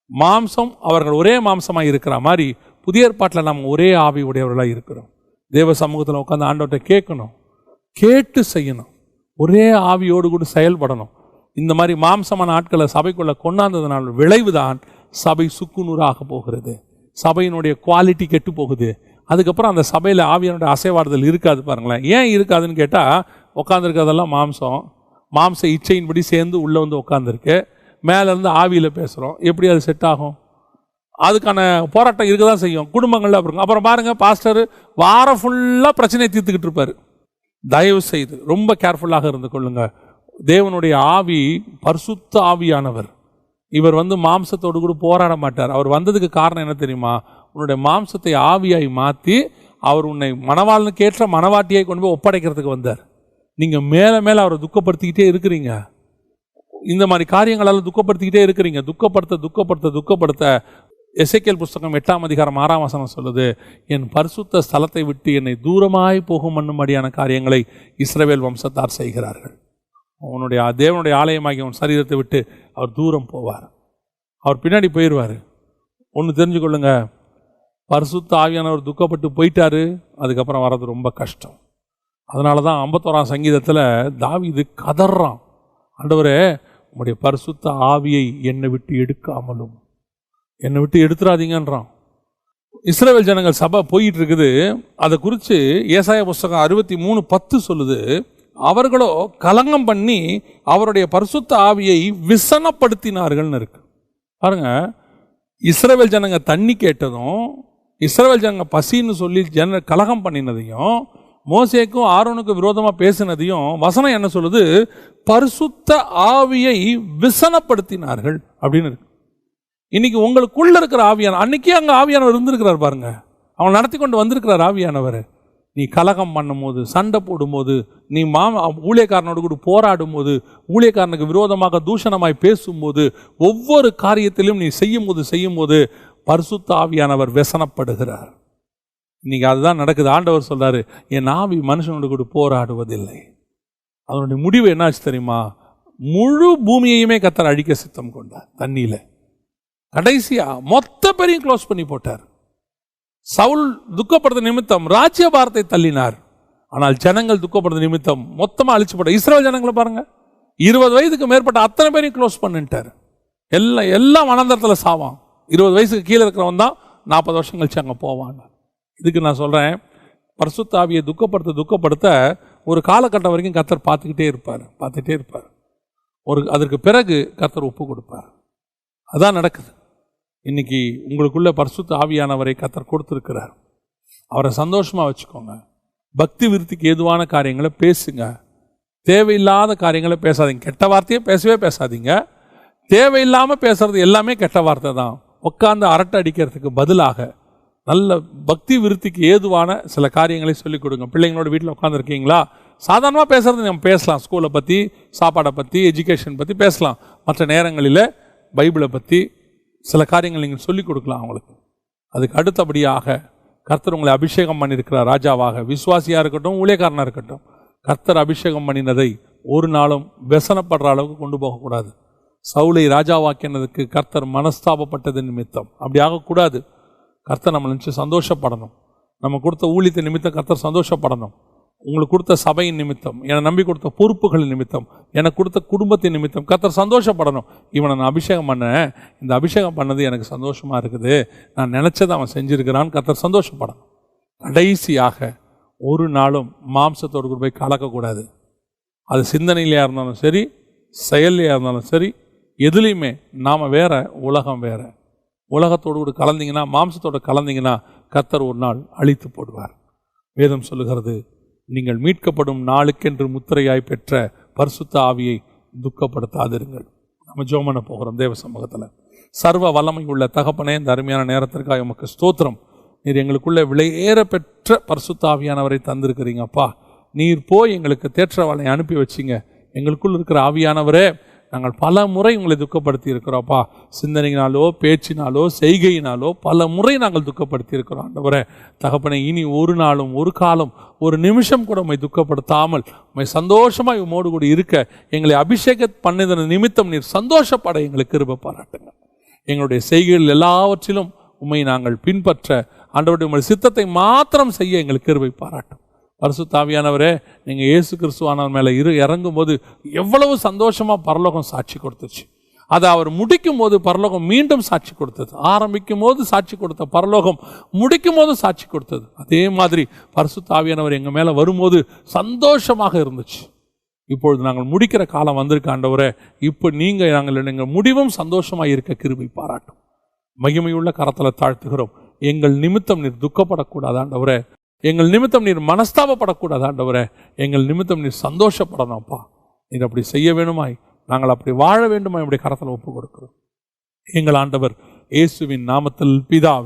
S1: மாம்சம் அவர்கள் ஒரே மாம்சமாக இருக்கிற மாதிரி புதிய ஏற்பாட்டில் நம்ம ஒரே ஆவி உடையவர்களாக இருக்கிறோம். தேவ சமூகத்தில் உட்காந்து ஆண்டவர்கிட்ட கேட்கணும், கேட்டு செய்யணும், ஒரே ஆவியோடு கூட செயல்படணும். இந்த மாதிரி மாம்சமான ஆட்களை சபைக்குள்ள கொண்டாந்ததுனால விளைவுதான் சபை சுக்குநூறாக போகிறது, சபையினுடைய குவாலிட்டி கெட்டு போகுது. அதுக்கப்புறம் அந்த சபையில் ஆவியானுடைய அசைவாடுதல் இருக்காது. பாருங்களேன், ஏன் இருக்காதுன்னு கேட்டால், உட்காந்துருக்கிறதெல்லாம் மாம்ச இச்சையின்படி சேர்ந்து உள்ளே வந்து உட்காந்துருக்கு. மேலேருந்து ஆவியில் பேசுகிறோம், எப்படி அது செட் ஆகும்? அதுக்கான போராட்டம் இருக்க தான் செய்யும். குடும்பங்களில் அப்புறம் அப்புறம் பாருங்கள், பாஸ்டர் வாரம் ஃபுல்லாக பிரச்சனையை தீர்த்துக்கிட்டு இருப்பார். தயவு செய்து ரொம்ப கேர்ஃபுல்லாக இருந்து கொள்ளுங்க. தேவனுடைய ஆவி பரிசுத்த ஆவியானவர். இவர் மாம்சத்தோடு கூட போராட மாட்டார். அவர் வந்ததுக்கு காரணம் என்ன தெரியுமா? உன்னுடைய மாம்சத்தை ஆவியாய் மாற்றி அவர் உன்னை மணவாளனுக்கு ஏற்ற மணவாட்டியை கொண்டு போய் ஒப்படைக்கிறதுக்கு வந்தார். நீங்கள் மேலே மேலே அவரை துக்கப்படுத்திக்கிட்டே இருக்கிறீங்க. இந்த மாதிரி காரியங்களால் துக்கப்படுத்திக்கிட்டே இருக்கிறீங்க. துக்கப்படுத்த எசேக்கியேல் புஸ்தகம் 8ஆம் அதிகாரம் 6ஆம் வசனம் சொல்லுது, என் பரிசுத்த ஸ்தலத்தை விட்டு என்னை தூரமாய் போகும் என்னும்படியான காரியங்களை இஸ்ரவேல் வம்சத்தார் செய்கிறார்கள். அவனுடைய தேவனுடைய ஆலயமாகிய அவன் சரீரத்தை விட்டு அவர் தூரம் போவார். அவர் பின்னாடி போயிடுவார். ஒன்று தெரிஞ்சுக்கொள்ளுங்க, பரிசுத்த ஆவியானவர் துக்கப்பட்டு போயிட்டாரு, அதுக்கப்புறம் வர்றது ரொம்ப கஷ்டம். அதனால தான் 51ஆம் சங்கீதத்தில் தாவீது கதறான், ஆண்டவரே உம்முடைய பரிசுத்த ஆவியை என்னை விட்டு எடுக்காமலும், என்னை விட்டு எடுத்துடாதீங்கன்றான். இஸ்ரவேல் ஜனங்கள் சபை போயிட்டு இருக்குது. அதை குறித்து ஏசாயா புஸ்தகம் 63:10 சொல்லுது, அவர்களோ கலங்கம் பண்ணி அவருடைய பரிசுத்த ஆவியை விசனப்படுத்தினார்கள்னு இருக்கு. பாருங்க, இஸ்ரவேல் ஜனங்க தண்ணி கேட்டதும், இஸ்ரவேல் ஜனங்க பசின்னு சொல்லி கலகம் பண்ணினதையும், மோசேக்கும் ஆரோனுக்கும் விரோதமாக பேசினதையும் வசனம் என்ன சொல்லுது? பரிசுத்த ஆவியை விசனப்படுத்தினார்கள் அப்படின்னு இருக்கு. இன்னைக்கு உங்களுக்குள்ள இருக்கிற ஆவியான, அன்னைக்கே அங்கே ஆவியானவர் இருந்திருக்கிறார் பாருங்க, அவன் நடத்தி கொண்டு வந்திருக்கிறார் ஆவியானவர். நீ கலகம் பண்ணும் போது, சண்டை போடும்போது, நீ ஊழியக்காரனோடு கூட போராடும் போது, ஊழியக்காரனுக்கு விரோதமாக தூஷணமாய் பேசும்போது, ஒவ்வொரு காரியத்திலும் நீ செய்யும் போது பரிசுத்த ஆவியானவர் விசனப்படுகிறார். இன்னைக்கு அதுதான் நடக்குது. ஆண்டவர் சொல்றாரு, என் ஆவி மனுஷனோடு கூட போராடுவதில்லை. அதனுடைய முடிவு என்னாச்சு தெரியுமா? முழு பூமியையுமே கர்த்தர் அழிக்க சித்தம் கொண்டார். தண்ணியில கடைசியா மொத்த பேரையும் க்ளோஸ் பண்ணி போட்டார். சவுல் துக்கப்படுத்த நிமித்தம் ராஜ்யபாரத்தை தள்ளினார். ஆனால் ஜனங்கள் துக்கப்படுத்த நிமித்தம் மொத்தமா அழிச்சு போட்டார். இஸ்ரவேல் ஜனங்களை பாருங்க, 20 வயதுக்கு மேற்பட்ட அத்தனை பேரையும் க்ளோஸ் பண்ணிட்டார். எல்லாம் வனாந்தரத்தில் சாவான். 20 வயசுக்கு கீழே இருக்கிறவன் தான் 40 வருஷம் கழிச்சு அங்கே போவாங்க. இதுக்கு நான் சொல்றேன், பரிசுத்த ஆவியை துக்கப்படுத்த ஒரு காலகட்டம் வரைக்கும் கர்த்தர் பார்த்துட்டே இருப்பார். அதற்கு பிறகு கர்த்தர் ஒப்பு கொடுப்பார். அதான் நடக்குது. இன்னைக்கு உங்களுக்குள்ள பரிசுத்த ஆவியானவரை கர்த்தர் கொடுத்திருக்கிறார். அவரை சந்தோஷமா வச்சுக்கோங்க. பக்தி விருத்திக்கு ஏதுவான காரியங்களை பேசுங்க. தேவையில்லாத காரியங்களை பேசாதீங்க. கெட்ட வார்த்தையே பேசாதீங்க. தேவையில்லாமல் பேசுறது எல்லாமே கெட்ட வார்த்தை தான். உட்காந்து அரட்டை அடிக்கிறதுக்கு பதிலாக நல்ல பக்தி விருத்திக்கு ஏதுவான சில காரியங்களை சொல்லிக் கொடுங்க. பிள்ளைங்களோட வீட்டில் உட்காந்துருக்கீங்களா, சாதாரணமாக பேசுறது நம்ம பேசலாம். ஸ்கூலை பற்றி, சாப்பாடை பற்றி, எஜுகேஷன் பற்றி பேசலாம். மற்ற நேரங்களில் பைபிளை பற்றி சில காரியங்கள் நீங்கள் சொல்லிக் கொடுக்கலாம் அவங்களுக்கு. அதுக்கு அடுத்தபடியாக கர்த்தர் உங்களை அபிஷேகம் பண்ணியிருக்கிறார் ராஜாவாக. விசுவாசியாக இருக்கட்டும், ஊழியக்காரனாக இருக்கட்டும், கர்த்தர் அபிஷேகம் பண்ணினதை ஒரு நாளும் व्यसனப்படுற அளவுக்கு கொண்டு போகக்கூடாது. சவுலை ராஜாவாக்கினதுக்கு கர்த்தர் மனஸ்தாபப்பட்டது நிமித்தம் அப்படி ஆகக்கூடாது. கர்த்தர் நம்மளை நினச்சி சந்தோஷப்படணும். நம்ம கொடுத்த ஊழியத்தை நிமித்தம் கர்த்தர் சந்தோஷப்படணும். உங்களுக்கு கொடுத்த சபையின் நிமித்தம், என்னை நம்பி கொடுத்த பொறுப்புகளின் நிமித்தம், எனக்கு கொடுத்த குடும்பத்தின் நிமித்தம் கர்த்தர் சந்தோஷப்படணும். இவனை நான் அபிஷேகம் பண்ணேன், இந்த அபிஷேகம் பண்ணது எனக்கு சந்தோஷமாக இருக்குது, நான் நினச்சதை அவன் செஞ்சுருக்கிறான்னு கர்த்தர் சந்தோஷப்படணும். கடைசியாக ஒரு நாளும் மாம்சத்தோடு போய் கலக்கக்கூடாது. அது சிந்தனையிலையாக இருந்தாலும் சரி, செயல்லையாக இருந்தாலும் சரி, எதுலேயுமே நாம் வேற, உலகம் வேற. உலகத்தோடு கூட கலந்தீங்கன்னா, மாம்சத்தோடு கலந்தீங்கன்னா கர்த்தர் ஒரு நாள் அழித்து போடுவார். வேதம் சொல்லுகிறது, நீங்கள் மீட்கப்படும் நாளுக்கென்று முத்திரையாய் பெற்ற பரிசுத்த ஆவியை துக்கப்படுத்தாதிருங்கள். நம்ம ஜெபம் பண்ண போகிறோம் தேவ சமூகத்தில். சர்வ வல்லமை உள்ள தகப்பனே, இந்த அருமையான நேரத்திற்காக உமக்கு ஸ்தோத்திரம். நீர் எங்களுக்குள்ள விலையேற பெற்ற பரிசுத்த ஆவியானவரை தந்திருக்கிறீங்கப்பா. நீர் போய் எங்களுக்கு தேற்றவாளை அனுப்பி வச்சிங்க. எங்களுக்குள் இருக்கிற ஆவியானவரே, நாங்கள் பல முறை உங்களை துக்கப்படுத்தி இருக்கிறோம்ப்பா. சிந்தனையினாலோ, பேச்சினாலோ, செய்கையினாலோ பல முறை நாங்கள் துக்கப்படுத்தி இருக்கிறோம். ஆண்டவரே தகப்பனை, இனி ஒரு நாளும், ஒரு காலம், ஒரு நிமிஷம் கூட உம்மை துக்கப்படுத்தாமல் உம்மை சந்தோஷமாக உம்மோடு கூட இருக்க எங்களை அபிஷேக பண்ணிதன நிமித்தம் நீர் சந்தோஷப்பட எங்களுக்கு கிருபை பாராட்டுங்க. எங்களுடைய செய்கைகள் எல்லாவற்றிலும் உம்மை நாங்கள் பின்பற்ற, ஆண்டவருடைய உம்முடைய சித்தத்தை மாத்திரம் செய்ய எங்களுக்கு கிருபை பாராட்டும். பரிசுத்த ஆவியானவரே, நீங்கள் இயேசு கிறிஸ்துவானவர் மேலே இறங்கும் போது எவ்வளவு சந்தோஷமாக பரலோகம் சாட்சி கொடுத்துச்சு. அதை அவர் முடிக்கும் போது பரலோகம் மீண்டும் சாட்சி கொடுத்தது. ஆரம்பிக்கும் போது சாட்சி கொடுத்த பரலோகம் முடிக்கும் போது சாட்சி கொடுத்தது. அதே மாதிரி பரிசுத்த ஆவியானவர் எங்கள் மேலே வரும்போது சந்தோஷமாக இருந்துச்சு. இப்பொழுது நாங்கள் முடிக்கிற காலம் வந்திருக்க ஆண்டவரே, இப்போ எங்கள் முடிவும் சந்தோஷமாக இருக்க கிருபை பாராட்டும். மகிமையுள்ள கரத்தில் தாழ்த்துகிறோம். எங்கள் நிமித்தம் நீர் துக்கப்படக்கூடாது ஆண்டவரே, எங்கள் நிமித்தம் நீர் மனஸ்தாபப்படக்கூடாது ஆண்டவரே, எங்கள் நிமித்தம் நீர் சந்தோஷப்படணும்ப்பா. நீர் அப்படி செய்ய வேணுமாய், நாங்கள் அப்படி வாழ வேண்டுமா, என்னுடைய கரத்தில் ஒப்பு கொடுக்கிறோம். எங்கள் ஆண்டவர் இயேசுவின் நாமத்தில் பிதாவே.